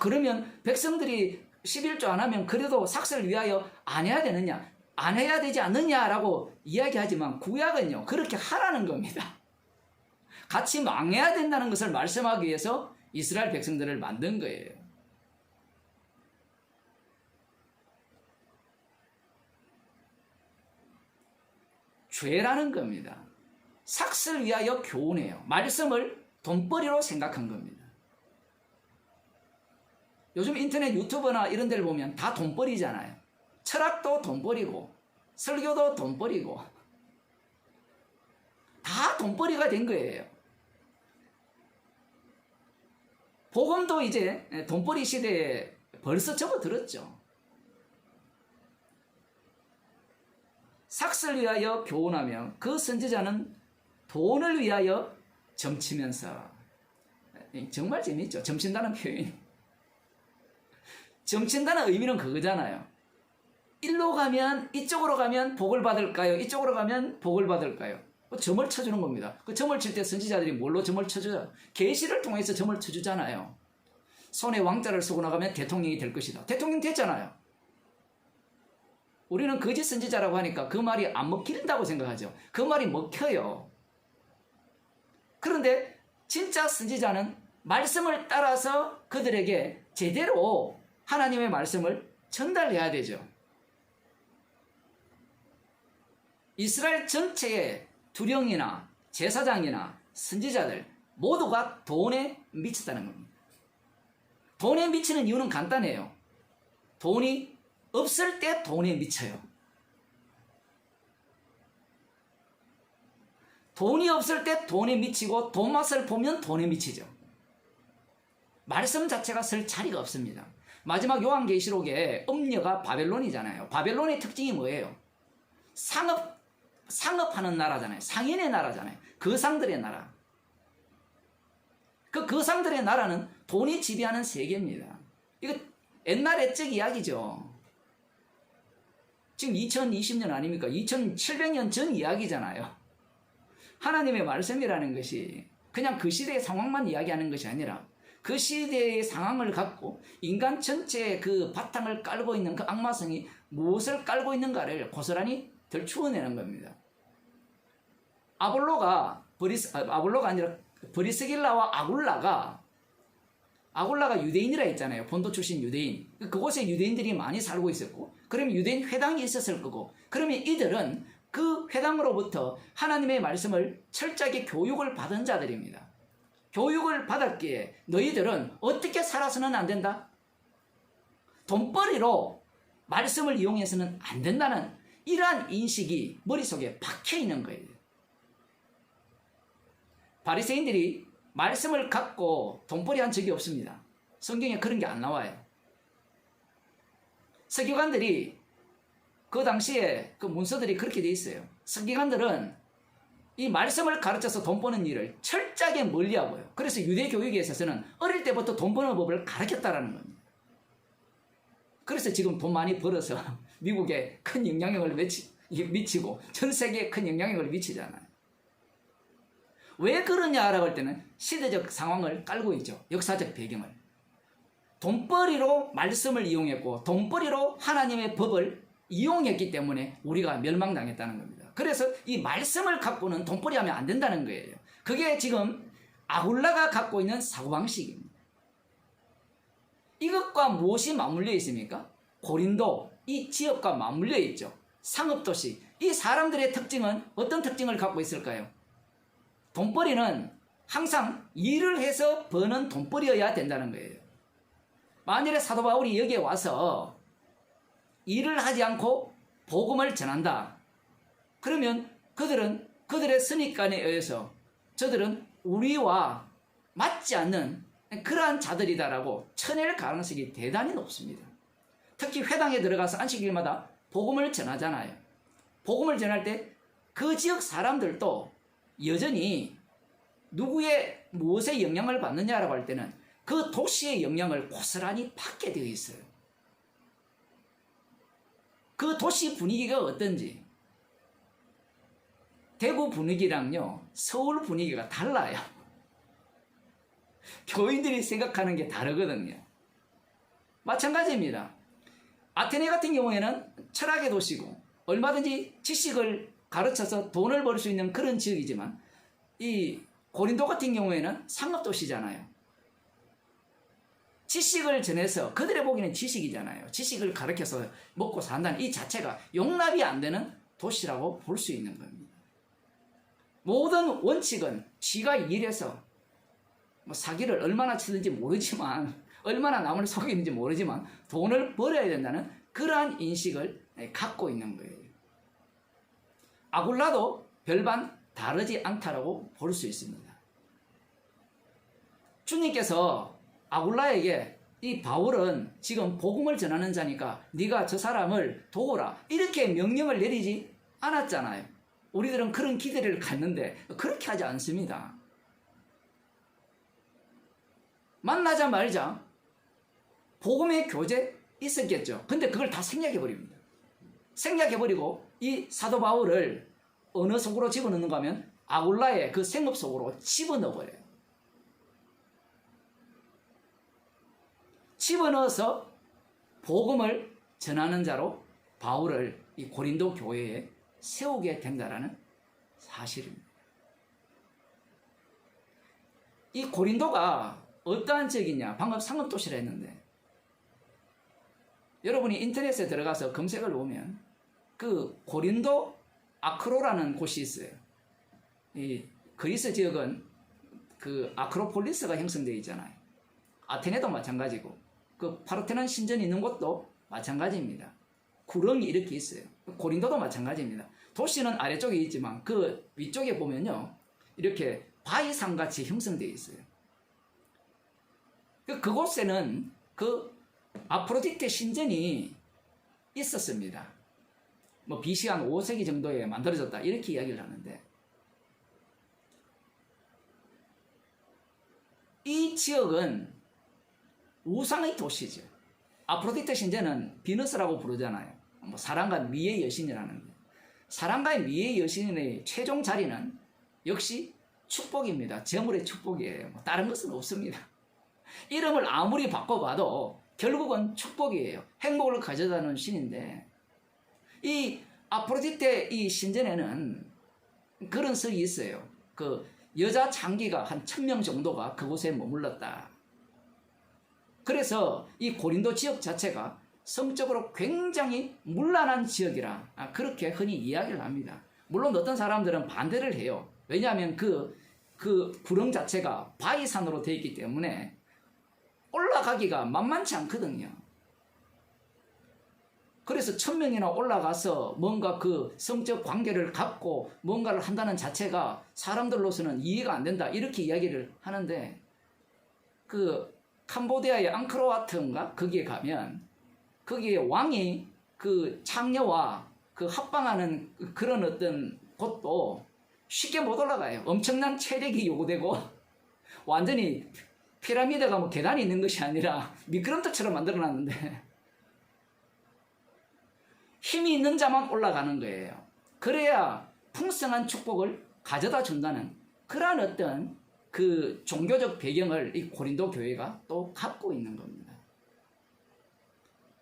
그러면 백성들이 11조 안 하면 그래도 삭슬을 위하여 안 해야 되느냐? 안 해야 되지 않느냐라고 이야기하지만 구약은요. 그렇게 하라는 겁니다. 같이 망해야 된다는 것을 말씀하기 위해서 이스라엘 백성들을 만든 거예요. 죄라는 겁니다. 삭슬 위하여 교훈해요. 말씀을 돈벌이로 생각한 겁니다. 요즘 인터넷 유튜브나 이런 데를 보면 다 돈벌이잖아요. 철학도 돈벌이고 설교도 돈벌이고 다 돈벌이가 된 거예요. 복음도 이제 돈벌이 시대에 벌써 접어들었죠. 삭슬 위하여 교훈하며 그 선지자는 돈을 위하여 점치면서, 정말 재밌죠. 점친다는 표현이. 점친다는 의미는 그거잖아요. 일로 가면, 이쪽으로 가면 복을 받을까요? 이쪽으로 가면 복을 받을까요? 점을 쳐주는 겁니다. 그 점을 칠 때 선지자들이 뭘로 점을 쳐주죠? 계시를 통해서 점을 쳐주잖아요. 손에 왕자를 쓰고 나가면 대통령이 될 것이다. 대통령 됐잖아요. 우리는 거짓 선지자라고 하니까 그 말이 안 먹힌다고 생각하죠. 그 말이 먹혀요. 그런데 진짜 선지자는 말씀을 따라서 그들에게 제대로 하나님의 말씀을 전달해야 되죠. 이스라엘 전체의 두령이나 제사장이나 선지자들 모두가 돈에 미쳤다는 겁니다. 돈에 미치는 이유는 간단해요. 돈이 없을 때 돈에 미쳐요. 돈이 없을 때 돈에 미치고 돈 맛을 보면 돈에 미치죠. 말씀 자체가 설 자리가 없습니다. 마지막 요한계시록에 음녀가 바벨론이잖아요. 바벨론의 특징이 뭐예요? 상업하는 나라잖아요. 상인의 나라잖아요. 거상들의 나라. 그 거상들의 나라는 돈이 지배하는 세계입니다. 이거 옛날 옛적 이야기죠. 지금 2020년 아닙니까? 2700년 전 이야기잖아요. 하나님의 말씀이라는 것이 그냥 그 시대의 상황만 이야기하는 것이 아니라 그 시대의 상황을 갖고 인간 전체의 그 바탕을 깔고 있는 그 악마성이 무엇을 깔고 있는가를 고스란히 들추어내는 겁니다. 아볼로가 아니라 브리스길라와 아굴라가 유대인이라 했잖아요. 본토 출신 유대인. 그곳에 유대인들이 많이 살고 있었고, 그러면 유대인 회당이 있었을 거고, 그러면 이들은 그 회당으로부터 하나님의 말씀을 철저하게 교육을 받은 자들입니다. 교육을 받았기에 너희들은 어떻게 살아서는 안 된다? 돈벌이로 말씀을 이용해서는 안 된다는 이러한 인식이 머릿속에 박혀 있는 거예요. 바리새인들이 말씀을 갖고 돈벌이한 적이 없습니다. 성경에 그런 게 안 나와요. 서기관들이 그 당시에 그 문서들이 그렇게 돼 있어요. 서기관들은 이 말씀을 가르쳐서 돈 버는 일을 철저하게 멀리하고요. 그래서 유대 교육에 있어서는 어릴 때부터 돈 버는 법을 가르쳤다라는 겁니다. 그래서 지금 돈 많이 벌어서 미국에 큰 영향력을 미치고 전 세계에 큰 영향력을 미치잖아요. 왜 그러냐라고 할 때는 시대적 상황을 깔고 있죠. 역사적 배경을. 돈벌이로 말씀을 이용했고 돈벌이로 하나님의 법을 이용했기 때문에 우리가 멸망당했다는 겁니다. 그래서 이 말씀을 갖고는 돈벌이하면 안 된다는 거예요. 그게 지금 아굴라가 갖고 있는 사고방식입니다. 이것과 무엇이 맞물려 있습니까? 고린도 이 지역과 맞물려 있죠. 상업도시. 이 사람들의 특징은 어떤 특징을 갖고 있을까요? 돈벌이는 항상 일을 해서 버는 돈벌이여야 된다는 거예요. 만일에 사도 바울이 여기에 와서 일을 하지 않고 복음을 전한다. 그러면 그들은 그들의 선입관에 의해서 저들은 우리와 맞지 않는 그러한 자들이다라고 쳐낼 가능성이 대단히 높습니다. 특히 회당에 들어가서 안식일마다 복음을 전하잖아요. 복음을 전할 때 그 지역 사람들도 여전히 누구의 무엇의 영향을 받느냐라고 할 때는 그 도시의 영향을 고스란히 받게 되어 있어요. 그 도시 분위기가 어떤지 대구 분위기랑요 서울 분위기가 달라요. 교인들이 생각하는 게 다르거든요. 마찬가지입니다. 아테네 같은 경우에는 철학의 도시고 얼마든지 지식을 가르쳐서 돈을 벌 수 있는 그런 지역이지만 이 고린도 같은 경우에는 상업도시잖아요. 지식을 전해서 그들의 보기에는 지식이잖아요. 지식을 가르쳐서 먹고 산다는 이 자체가 용납이 안 되는 도시라고 볼 수 있는 겁니다. 모든 원칙은 지가 일해서 뭐 사기를 얼마나 치는지 모르지만 얼마나 남을 속이는지 모르지만 돈을 벌어야 된다는 그러한 인식을 갖고 있는 거예요. 아굴라도 별반 다르지 않다라고 볼 수 있습니다. 주님께서 아굴라에게 이 바울은 지금 복음을 전하는 자니까 네가 저 사람을 도우라 이렇게 명령을 내리지 않았잖아요. 우리들은 그런 기대를 갖는데 그렇게 하지 않습니다. 만나자마자 복음의 교제 있었겠죠. 근데 그걸 다 생략해버립니다. 생략해버리고 이 사도 바울을 어느 속으로 집어넣는가 하면 아굴라의 그 생업 속으로 집어넣어버려요. 집어넣어서 복음을 전하는 자로 바울을 이 고린도 교회에 세우게 된다라는 사실입니다. 이 고린도가 어떠한 지역이냐? 방금 상업도시라 했는데 여러분이 인터넷에 들어가서 검색을 보면 그 고린도 아크로라는 곳이 있어요. 이 그리스 지역은 그 아크로폴리스가 형성되어 있잖아요. 아테네도 마찬가지고 그 파르테논 신전이 있는 곳도 마찬가지입니다. 구렁이 이렇게 있어요. 고린도도 마찬가지입니다. 도시는 아래쪽에 있지만 그 위쪽에 보면요 이렇게 바위산같이 형성되어 있어요. 그곳에는 그 아프로디테 신전이 있었습니다. 뭐 BC 한 5세기 정도에 만들어졌다 이렇게 이야기를 하는데 이 지역은 우상의 도시죠. 아프로디테 신전은 비너스라고 부르잖아요. 뭐 사랑과 미의 여신이라는 거. 사랑과 미의 여신의 최종 자리는 역시 축복입니다. 재물의 축복이에요. 뭐 다른 것은 없습니다. 이름을 아무리 바꿔봐도 결국은 축복이에요. 행복을 가져다는 신인데 이 아프로디테 이 신전에는 그런 설이 있어요. 그 여자 장기가 한 1000명 정도가 그곳에 머물렀다. 그래서 이 고린도 지역 자체가 성적으로 굉장히 문란한 지역이라 그렇게 흔히 이야기를 합니다. 물론 어떤 사람들은 반대를 해요. 왜냐하면 그 구렁 자체가 바위산으로 되어 있기 때문에 올라가기가 만만치 않거든요. 그래서 1000명이나 올라가서 뭔가 그 성적 관계를 갖고 뭔가를 한다는 자체가 사람들로서는 이해가 안 된다 이렇게 이야기를 하는데 그 캄보디아의 앙크로와트인가 거기에 가면 거기에 왕이 그 창녀와 그 합방하는 그런 어떤 곳도 쉽게 못 올라가요. 엄청난 체력이 요구되고 완전히 피라미드가 뭐 계단이 있는 것이 아니라 미끄럼틀처럼 만들어놨는데 힘이 있는 자만 올라가는 거예요. 그래야 풍성한 축복을 가져다 준다는 그러한 어떤 그 종교적 배경을 이 고린도 교회가 또 갖고 있는 겁니다.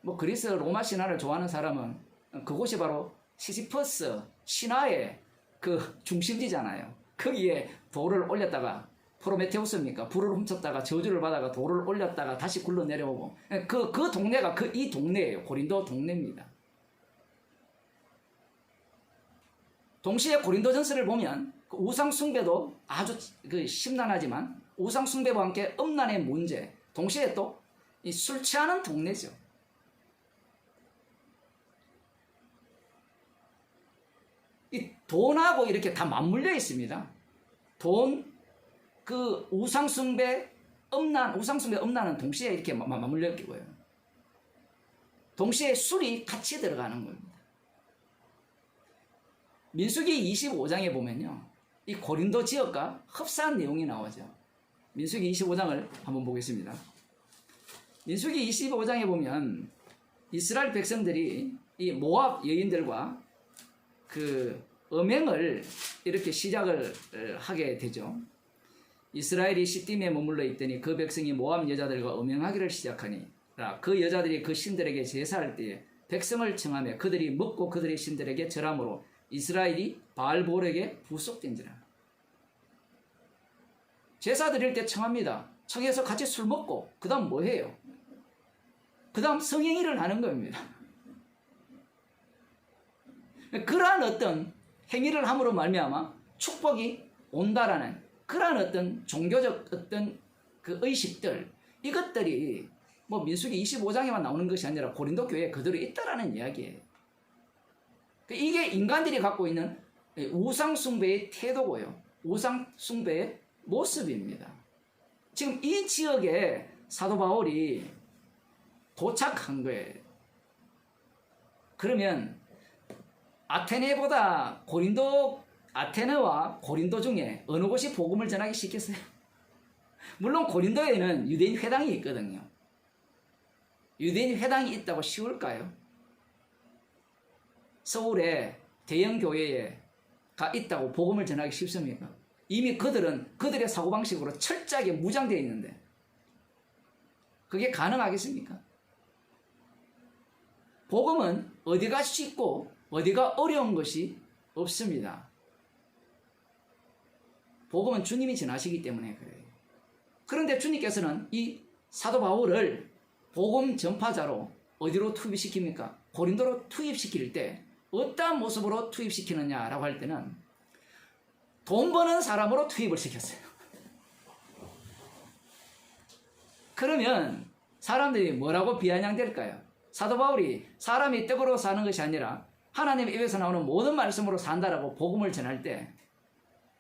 뭐 그리스 로마 신화를 좋아하는 사람은 그곳이 바로 시시퍼스 신화의 그 중심지잖아요. 거기에 돌을 올렸다가 프로메테우스입니까? 불을 훔쳤다가 저주를 받아가 돌을 올렸다가 다시 굴러 내려오고 그 동네가 이 동네예요. 고린도 동네입니다. 동시에 고린도전서를 보면 그 우상 숭배도 아주 심란하지만 우상 숭배와 함께 음란의 문제, 동시에 또 술 취하는 동네죠. 이 돈하고 이렇게 다 맞물려 있습니다. 돈, 그 우상숭배, 음란은 동시에 이렇게 맞물려 있고요. 동시에 술이 같이 들어가는 겁니다. 민수기 25장에 보면요, 이 고린도 지역과 흡사한 내용이 나오죠. 민수기 25장을 한번 보겠습니다. 민수기 25장에 보면 이스라엘 백성들이 이 모압 여인들과 그 음행을 이렇게 시작을 하게 되죠. 이스라엘이 시딤에 머물러 있더니 그 백성이 모압 여자들과 음행하기를 시작하니 그 여자들이 그 신들에게 제사할 때에 백성을 청하며 그들이 먹고 그들의 신들에게 절함으로 이스라엘이 바알볼에게 부속된지라. 제사 드릴 때 청합니다. 청해서 같이 술 먹고 그 다음 뭐 해요? 그 다음 성행위를 하는 겁니다. 그러한 어떤 행위를 함으로 말미암아 축복이 온다라는 그러한 어떤 종교적 어떤 그 의식들, 이것들이 뭐 민수기 25장에만 나오는 것이 아니라 고린도 교회에 그대로 있다라는 이야기예요. 이게 인간들이 갖고 있는 우상숭배의 태도고요. 우상숭배의 모습입니다. 지금 이 지역에 사도 바울이 도착한 거예요. 그러면 아테네와 고린도 중에 어느 곳이 복음을 전하기 쉽겠어요? 물론 고린도에는 유대인 회당이 있거든요. 유대인 회당이 있다고 쉬울까요? 서울에 대형 교회가 있다고 복음을 전하기 쉽습니까? 이미 그들의 사고방식으로 철저하게 무장되어 있는데 그게 가능하겠습니까? 복음은 어디가 쉽고 어디가 어려운 것이 없습니다. 복음은 주님이 전하시기 때문에 그래요. 그런데 주님께서는 이 사도 바울을 복음 전파자로 어디로 투입시킵니까? 고린도로 투입시킬 때 어떠한 모습으로 투입시키느냐라고 할 때는 돈 버는 사람으로 투입을 시켰어요. 그러면 사람들이 뭐라고 비아냥될까요? 사도 바울이 사람이 떡으로 사는 것이 아니라 하나님의 입에서 나오는 모든 말씀으로 산다라고 복음을 전할 때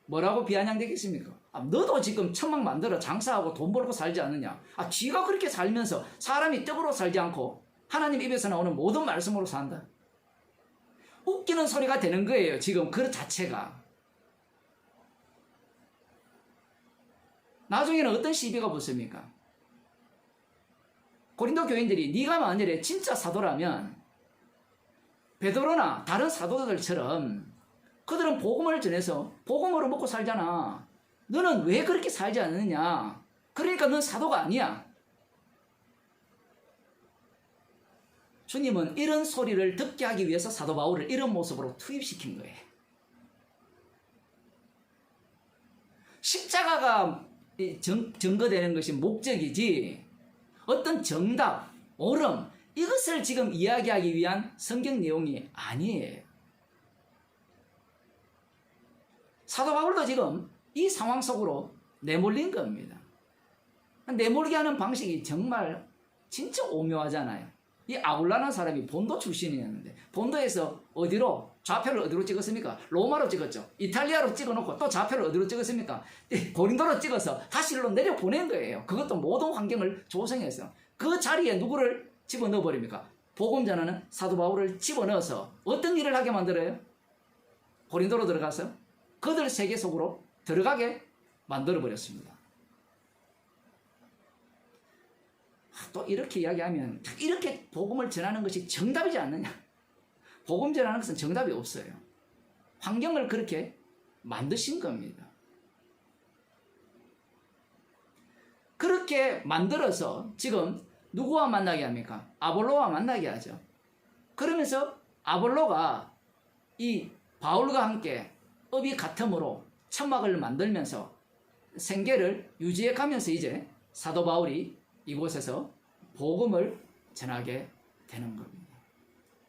뭐라고 비아냥되겠습니까? 너도 지금 천막 만들어 장사하고 돈 벌고 살지 않느냐? 쥐가 그렇게 살면서 사람이 떡으로 살지 않고 하나님 입에서 나오는 모든 말씀으로 산다. 웃기는 소리가 되는 거예요. 지금 그 자체가. 나중에는 어떤 시비가 붙습니까? 고린도 교인들이 네가 만일에 진짜 사도라면 베드로나 다른 사도들처럼 그들은 복음을 전해서 복음으로 먹고 살잖아. 너는 왜 그렇게 살지 않느냐? 그러니까 넌 사도가 아니야. 주님은 이런 소리를 듣게 하기 위해서 사도 바울을 이런 모습으로 투입시킨 거예요. 십자가가 증거되는 것이 목적이지 어떤 정답, 옳음 이것을 지금 이야기하기 위한 성경 내용이 아니에요. 사도 바울도 지금 이 상황 속으로 내몰린 겁니다. 내몰게 하는 방식이 정말 진짜 오묘하잖아요. 이 아울라는 사람이 본도 출신이었는데 본도에서 어디로 좌표를 어디로 찍었습니까? 로마로 찍었죠. 이탈리아로 찍어놓고 또 좌표를 어디로 찍었습니까? 고린도로 찍어서 다시 일로 내려보낸 거예요. 그것도 모든 환경을 조성해서 그 자리에 누구를 집어넣어 버립니까? 복음 전하는 사도 바울을 집어넣어서 어떤 일을 하게 만들어요? 고린도로 들어가서 그들 세계 속으로 들어가게 만들어 버렸습니다. 또 이렇게 이야기하면 이렇게 복음을 전하는 것이 정답이지 않느냐? 복음 전하는 것은 정답이 없어요. 환경을 그렇게 만드신 겁니다. 그렇게 만들어서 지금 누구와 만나게 합니까? 아볼로와 만나게 하죠. 그러면서 아볼로가 이 바울과 함께 업이 같음으로 천막을 만들면서 생계를 유지해 가면서 이제 사도 바울이 이곳에서 복음을 전하게 되는 겁니다.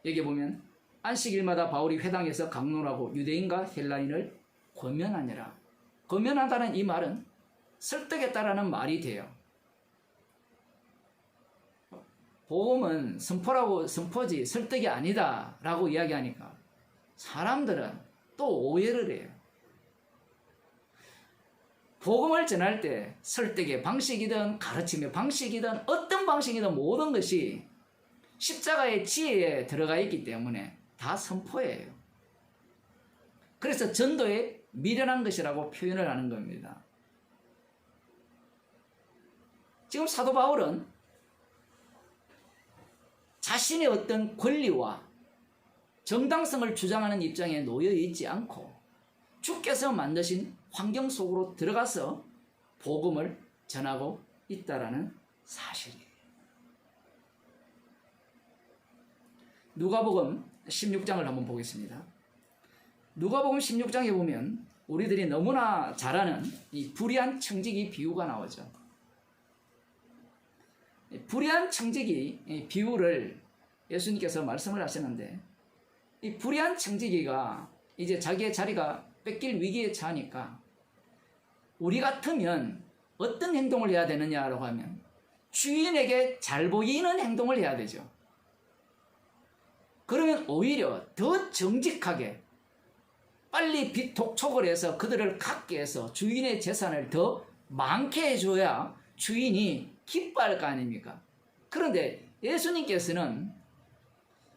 여기 보면 안식일마다 바울이 회당에서 강론하고 유대인과 헬라인을 권면하니라. 권면한다는 이 말은 설득했다라는 말이 돼요. 복음은 선포지 설득이 아니다 라고 이야기하니까 사람들은 또 오해를 해요. 복음을 전할 때 설득의 방식이든 가르침의 방식이든 어떤 방식이든 모든 것이 십자가의 지혜에 들어가 있기 때문에 다 선포예요. 그래서 전도에 미련한 것이라고 표현을 하는 겁니다. 지금 사도 바울은 자신의 어떤 권리와 정당성을 주장하는 입장에 놓여 있지 않고 주께서 만드신 환경 속으로 들어가서 복음을 전하고 있다라는 사실이에요. 누가복음 16장을 한번 보겠습니다. 누가복음 16장에 보면 우리들이 너무나 잘 아는 이 불의한 청지기 비유가 나오죠. 불의한 청지기 비유를 예수님께서 말씀을 하시는데 이 불의한 청지기가 이제 자기의 자리가 뺏길 위기에 처하니까 우리 같으면 어떤 행동을 해야 되느냐라고 하면 주인에게 잘 보이는 행동을 해야 되죠. 그러면 오히려 더 정직하게 빨리 빚 독촉을 해서 그들을 갖게 해서 주인의 재산을 더 많게 해줘야 주인이 기뻐할 거 아닙니까? 그런데 예수님께서는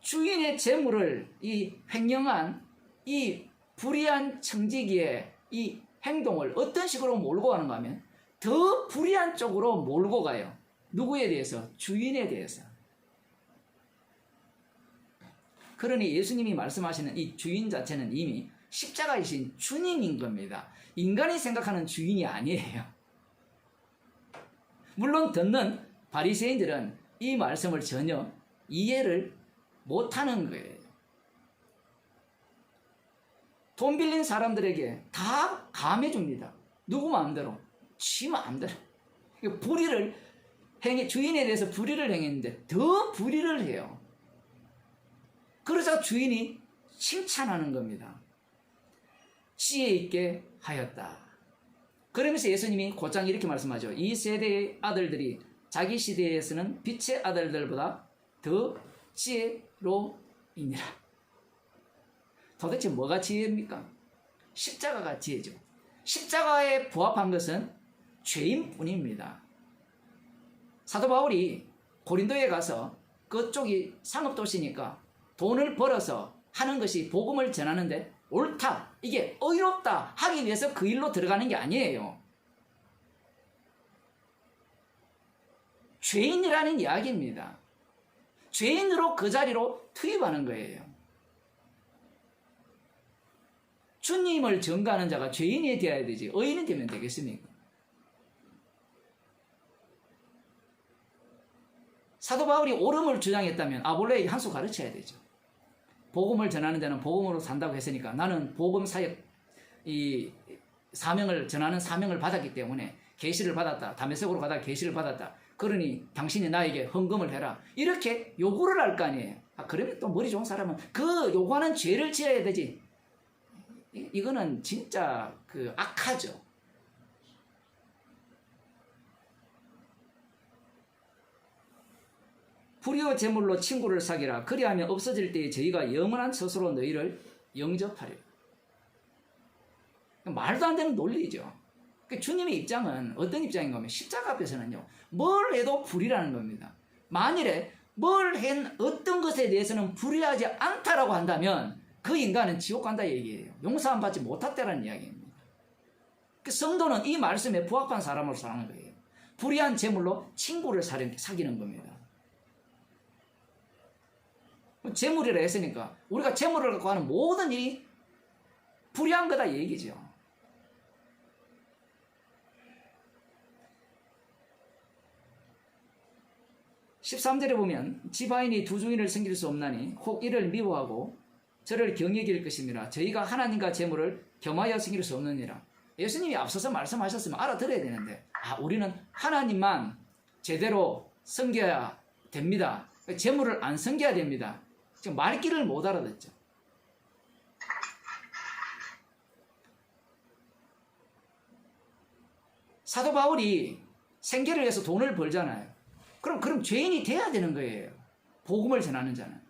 주인의 재물을 이 횡령한 이 불의한 청지기의 이 행동을 어떤 식으로 몰고 가는가 하면 더 불의한 쪽으로 몰고 가요. 누구에 대해서? 주인에 대해서. 그러니 예수님이 말씀하시는 이 주인 자체는 이미 십자가이신 주님인 겁니다. 인간이 생각하는 주인이 아니에요. 물론 듣는 바리새인들은 이 말씀을 전혀 이해를 못하는 거예요. 돈 빌린 사람들에게 다 감해줍니다. 누구 마음대로? 지 마음대로. 불의를 주인에 대해서 불의를 행했는데 더 불의를 해요. 그러자 주인이 칭찬하는 겁니다. 지혜 있게 하였다. 그러면서 예수님이 곧장 이렇게 말씀하죠. 이 세대의 아들들이 자기 시대에서는 빛의 아들들보다 더 지혜로이니라. 도대체 뭐가 지혜입니까? 십자가가 지혜죠. 십자가에 부합한 것은 죄인뿐입니다. 사도 바울이 고린도에 가서 그쪽이 상업도시니까 돈을 벌어서 하는 것이 복음을 전하는데 옳다, 이게 의롭다 하기 위해서 그 일로 들어가는 게 아니에요. 죄인이라는 이야기입니다. 죄인으로 그 자리로 투입하는 거예요. 주님을 전가하는 자가 죄인이 되어야 되지 의인이 되면 되겠습니까? 사도 바울이 옳음을 주장했다면 아볼로에게 한 수 가르쳐야 되죠. 복음을 전하는 자는 복음으로 산다고 했으니까 나는 복음 사역 이 사명을 전하는 사명을 받았기 때문에 계시를 받았다. 다메섹으로 가다가 계시를 받았다. 그러니 당신이 나에게 헌금을 해라. 이렇게 요구를 할 거 아니에요. 그러면 또 머리 좋은 사람은 그 요구하는 죄를 지어야 되지. 이거는 진짜 그 악하죠. 불의의 재물로 친구를 사귀라. 그리하면 없어질 때에 저희가 영원한 처소로 너희를 영접하리라. 말도 안 되는 논리죠. 주님의 입장은 어떤 입장인가 하면 십자가 앞에서는요. 뭘 해도 불의라는 겁니다. 만일에 뭘 한 어떤 것에 대해서는 불의하지 않다라고 한다면 그 인간은 지옥 간다 얘기예요. 용서 안 받지 못했다라는 이야기입니다. 성도는 이 말씀에 부합한 사람으로 사는 거예요. 불의한 재물로 친구를 사귀는 겁니다. 재물이라 했으니까 우리가 재물을 갖고 하는 모든 일이 불의한 거다 얘기죠. 13절에 보면 지바인이 두 중인을 섬길 수 없나니 혹 이를 미워하고 저를 경외길 것임이라. 저희가 하나님과 재물을 겸하여 섬길 수 없느니라. 예수님이 앞서서 말씀하셨으면 알아들어야 되는데 우리는 하나님만 제대로 섬겨야 됩니다. 재물을 안 섬겨야 됩니다. 지금 말귀를 못 알아듣죠. 사도 바울이 생계를 위해서 돈을 벌잖아요. 그럼 죄인이 돼야 되는 거예요. 복음을 전하는 자는.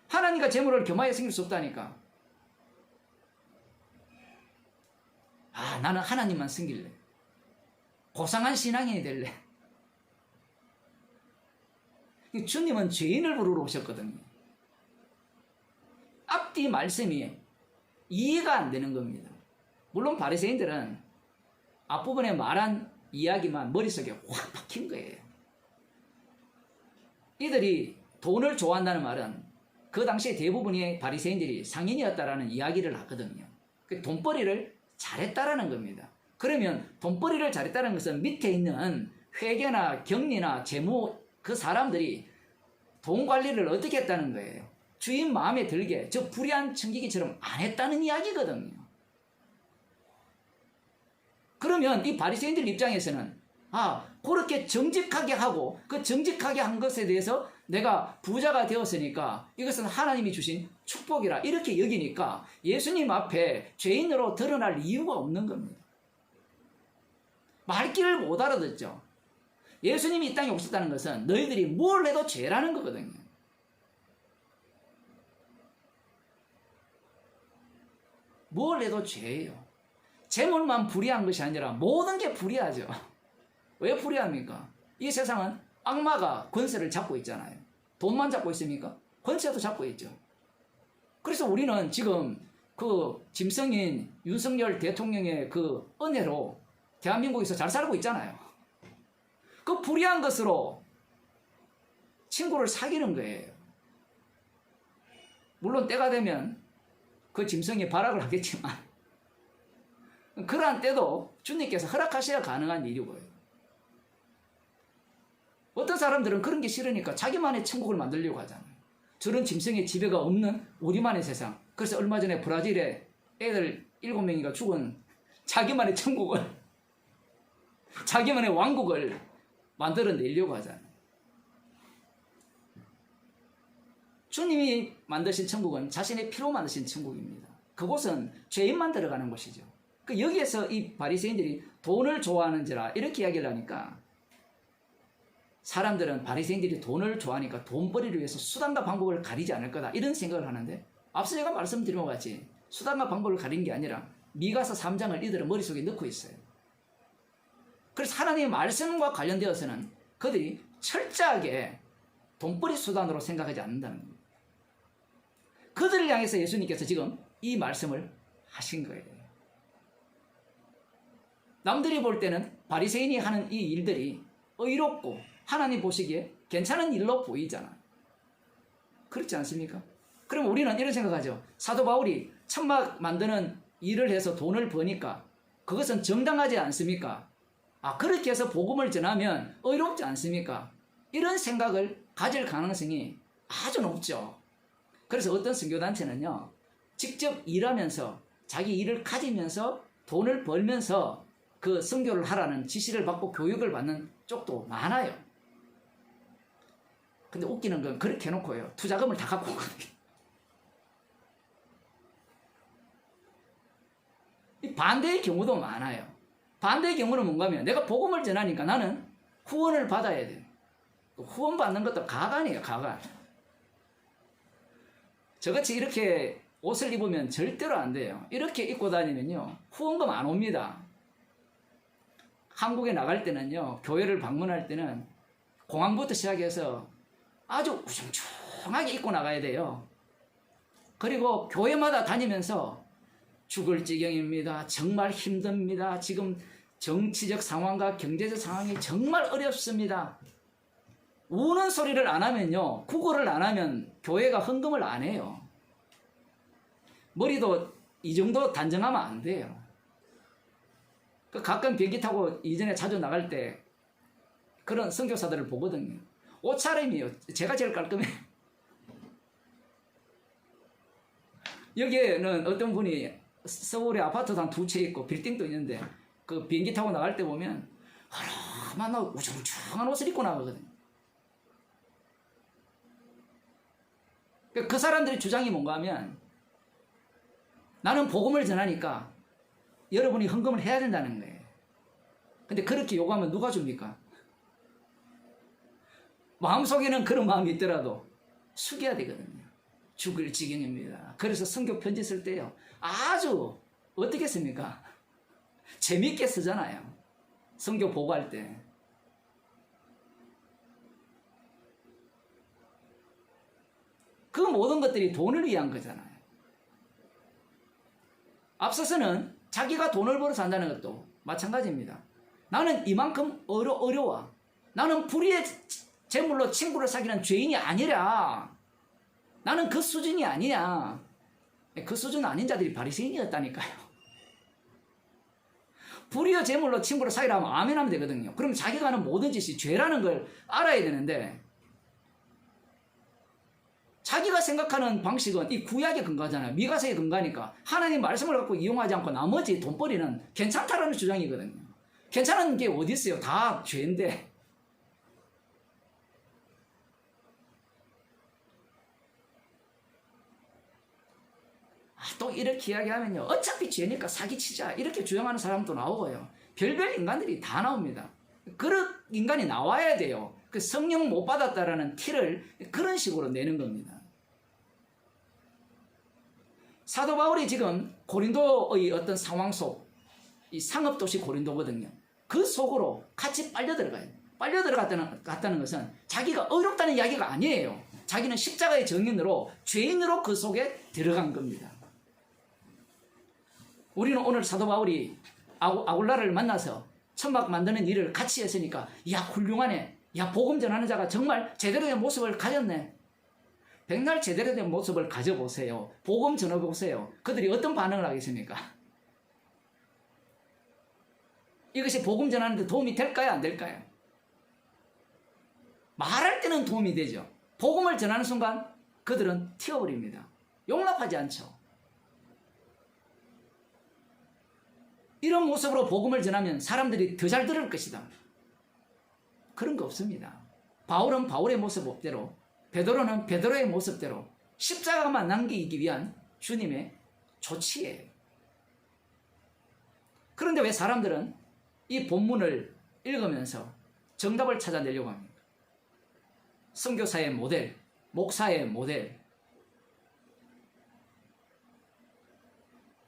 하나님과 재물을 겸하여 섬길 수 없다니까. 나는 하나님만 섬길래. 고상한 신앙인이 될래. 주님은 죄인을 부르러 오셨거든요. 앞뒤 말씀이 이해가 안 되는 겁니다. 물론 바리새인들은 앞부분에 말한 이야기만 머릿속에 확 박힌 거예요. 이들이 돈을 좋아한다는 말은 그 당시에 대부분의 바리새인들이 상인이었다라는 이야기를 하거든요. 돈벌이를 잘했다라는 겁니다. 그러면 돈벌이를 잘했다는 것은 밑에 있는 회계나 경리나 재무 그 사람들이 돈 관리를 어떻게 했다는 거예요. 주인 마음에 들게 저 불의한 청지기처럼 안 했다는 이야기거든요. 그러면 이 바리새인들 입장에서는 그렇게 정직하게 하고 그 정직하게 한 것에 대해서 내가 부자가 되었으니까 이것은 하나님이 주신 축복이라 이렇게 여기니까 예수님 앞에 죄인으로 드러날 이유가 없는 겁니다. 말귀를 못 알아듣죠. 예수님이 이 땅에 오셨다는 것은 너희들이 뭘 해도 죄라는 거거든요. 뭘 해도 죄예요. 재물만 불의한 것이 아니라 모든 게 불의하죠. 왜 불의합니까? 이 세상은 악마가 권세를 잡고 있잖아요. 돈만 잡고 있습니까? 권세도 잡고 있죠. 그래서 우리는 지금 그 김성인, 윤석열 대통령의 그 은혜로 대한민국에서 잘 살고 있잖아요. 그 불의한 것으로 친구를 사귀는 거예요. 물론 때가 되면 그 짐승이 발악을 하겠지만 그러한 때도 주님께서 허락하셔야 가능한 일이고요. 어떤 사람들은 그런 게 싫으니까 자기만의 천국을 만들려고 하잖아요. 저런 짐승의 지배가 없는 우리만의 세상. 그래서 얼마 전에 브라질에 애들 7명이가 죽은 자기만의 천국을 자기만의 왕국을 만들어내려고 하잖아요. 주님이 만드신 천국은 자신의 피로 만드신 천국입니다. 그곳은 죄인만 들어가는 곳이죠. 여기에서 이 바리새인들이 돈을 좋아하는지라 이렇게 이야기를 하니까 사람들은 바리새인들이 돈을 좋아하니까 돈벌이를 위해서 수단과 방법을 가리지 않을 거다 이런 생각을 하는데 앞서 제가 말씀드린 것 같이 수단과 방법을 가린 게 아니라 미가서 3장을 이들은 머릿속에 넣고 있어요. 그래서 하나님의 말씀과 관련되어서는 그들이 철저하게 돈벌이 수단으로 생각하지 않는다는 겁니다. 그들을 향해서 예수님께서 지금 이 말씀을 하신 거예요. 남들이 볼 때는 바리새인이 하는 이 일들이 의롭고 하나님 보시기에 괜찮은 일로 보이잖아. 그렇지 않습니까? 그럼 우리는 이런 생각하죠. 사도 바울이 천막 만드는 일을 해서 돈을 버니까 그것은 정당하지 않습니까? 그렇게 해서 복음을 전하면 의롭지 않습니까? 이런 생각을 가질 가능성이 아주 높죠. 그래서 어떤 선교단체는요, 직접 일하면서 자기 일을 가지면서 돈을 벌면서 그 선교를 하라는 지시를 받고 교육을 받는 쪽도 많아요. 근데 웃기는 건 그렇게 해놓고요, 투자금을 다 갖고 오거든요. 이 반대의 경우도 많아요. 반대의 경우는 뭔가 하면 내가 복음을 전하니까 나는 후원을 받아야 돼요. 후원 받는 것도 가관이에요, 가관. 저같이 이렇게 옷을 입으면 절대로 안 돼요. 이렇게 입고 다니면요, 후원금 안 옵니다. 한국에 나갈 때는요, 교회를 방문할 때는 공항부터 시작해서 아주 우중충하게 입고 나가야 돼요. 그리고 교회마다 다니면서 죽을 지경입니다. 정말 힘듭니다. 지금 정치적 상황과 경제적 상황이 정말 어렵습니다. 우는 소리를 안 하면요, 구걸을 안 하면 교회가 헌금을 안 해요. 머리도 이 정도 단정하면 안 돼요. 가끔 비행기 타고 이전에 자주 나갈 때 그런 선교사들을 보거든요. 옷차림이요. 제가 제일 깔끔해요. 여기에는 어떤 분이 서울에 아파트도 한 2채 있고 빌딩도 있는데 그 비행기 타고 나갈 때 보면 하나만 우중충한 옷을 입고 나가거든요. 그 사람들의 주장이 뭔가 하면 나는 복음을 전하니까 여러분이 헌금을 해야 된다는 거예요. 근데 그렇게 요구하면 누가 줍니까? 마음속에는 그런 마음이 있더라도 숙여야 되거든요. 죽을 지경입니다. 그래서 선교 편지 쓸 때요. 아주 어떻게 씁니까? 재미있게 쓰잖아요. 선교 보고할 때. 그 모든 것들이 돈을 위한 거잖아요. 앞서서는 자기가 돈을 벌어서 한다는 것도 마찬가지입니다. 나는 이만큼 어려워. 나는 불의의 재물로 친구를 사귀는 죄인이 아니라 나는 그 수준이 아니야. 그 수준 아닌 자들이 바리새인이었다니까요. 불의의 재물로 친구를 사귀라면 아멘 하면 되거든요. 그럼 자기가 하는 모든 짓이 죄라는 걸 알아야 되는데 자기가 생각하는 방식은 이 구약에 근거하잖아요. 미가서에 근거하니까 하나님 말씀을 갖고 이용하지 않고 나머지 돈벌이는 괜찮다라는 주장이거든요. 괜찮은 게 어디 있어요? 다 죄인데. 또 이렇게 이야기하면요. 어차피 죄니까 사기치자. 이렇게 주장하는 사람도 나오고요. 별별 인간들이 다 나옵니다. 그런 인간이 나와야 돼요. 그 성령 못 받았다라는 티를 그런 식으로 내는 겁니다. 사도 바울이 지금 고린도의 어떤 상황 속, 이 상업도시 고린도거든요. 그 속으로 같이 빨려 들어가요. 빨려 들어갔다는 것은 자기가 어렵다는 이야기가 아니에요. 자기는 십자가의 정인으로, 죄인으로 그 속에 들어간 겁니다. 우리는 오늘 사도 바울이 아굴라를 만나서 천막 만드는 일을 같이 했으니까, 야, 훌륭하네. 야, 복음 전하는 자가 정말 제대로 된 모습을 가졌네. 백날 제대로 된 모습을 가져보세요. 복음 전해보세요. 그들이 어떤 반응을 하겠습니까? 이것이 복음 전하는 데 도움이 될까요? 안 될까요? 말할 때는 도움이 되죠. 복음을 전하는 순간 그들은 튀어버립니다. 용납하지 않죠. 이런 모습으로 복음을 전하면 사람들이 더 잘 들을 것이다. 그런 거 없습니다. 바울은 바울의 모습대로, 베드로는 베드로의 모습대로 십자가만 남기기 위한 주님의 조치예요. 그런데 왜 사람들은 이 본문을 읽으면서 정답을 찾아내려고 합니까? 선교사의 모델, 목사의 모델,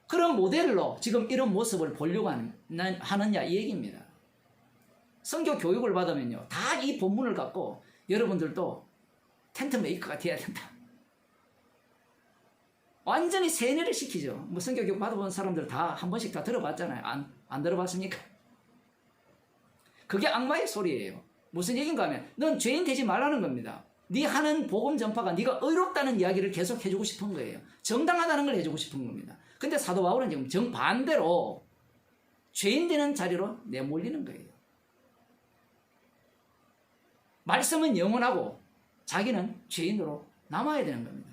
그런 모델로 지금 이런 모습을 보려고 하느냐 이 얘기입니다. 선교 교육을 받으면요, 다 이 본문을 갖고 여러분들도 텐트 메이커가 돼야 된다. 완전히 세뇌를 시키죠. 뭐 선교 교육 받아본 사람들 다 한 번씩 다 들어봤잖아요. 안 들어봤습니까? 그게 악마의 소리예요. 무슨 얘기인가 하면 넌 죄인 되지 말라는 겁니다. 네 하는 복음 전파가 네가 의롭다는 이야기를 계속 해주고 싶은 거예요. 정당하다는 걸 해주고 싶은 겁니다. 근데 사도 바울은 지금 정반대로 죄인 되는 자리로 내몰리는 거예요. 말씀은 영원하고 자기는 죄인으로 남아야 되는 겁니다.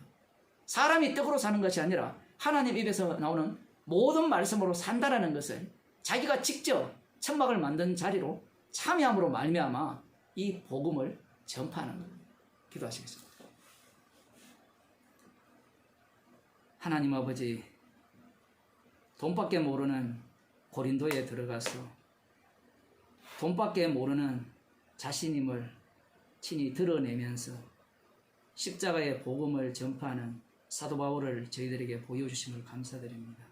사람이 떡으로 사는 것이 아니라 하나님 입에서 나오는 모든 말씀으로 산다라는 것을 자기가 직접 천막을 만든 자리로 참여함으로 말미암아 이 복음을 전파하는 겁니다. 기도하시겠습니다. 하나님 아버지, 돈밖에 모르는 고린도에 들어가서 돈밖에 모르는 자신임을 친히 드러내면서 십자가의 복음을 전파하는 사도 바울을 저희들에게 보여주심을 감사드립니다.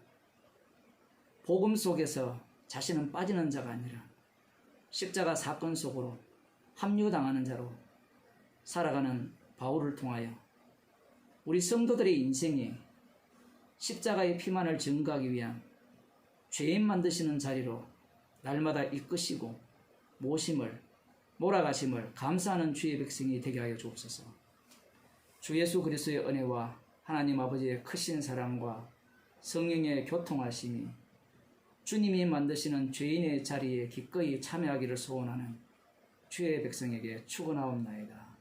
복음 속에서 자신은 빠지는 자가 아니라 십자가 사건 속으로 합류당하는 자로 살아가는 바울을 통하여 우리 성도들의 인생에 십자가의 피만을 증거하기 위한 죄인 만드시는 자리로 날마다 이끄시고 모심을 몰아가심을 감사하는 주의 백성이 되게 하여 주옵소서. 주 예수 그리스도의 은혜와 하나님 아버지의 크신 사랑과 성령의 교통하심이 주님이 만드시는 죄인의 자리에 기꺼이 참여하기를 소원하는 주의 백성에게 축원하옵나이다.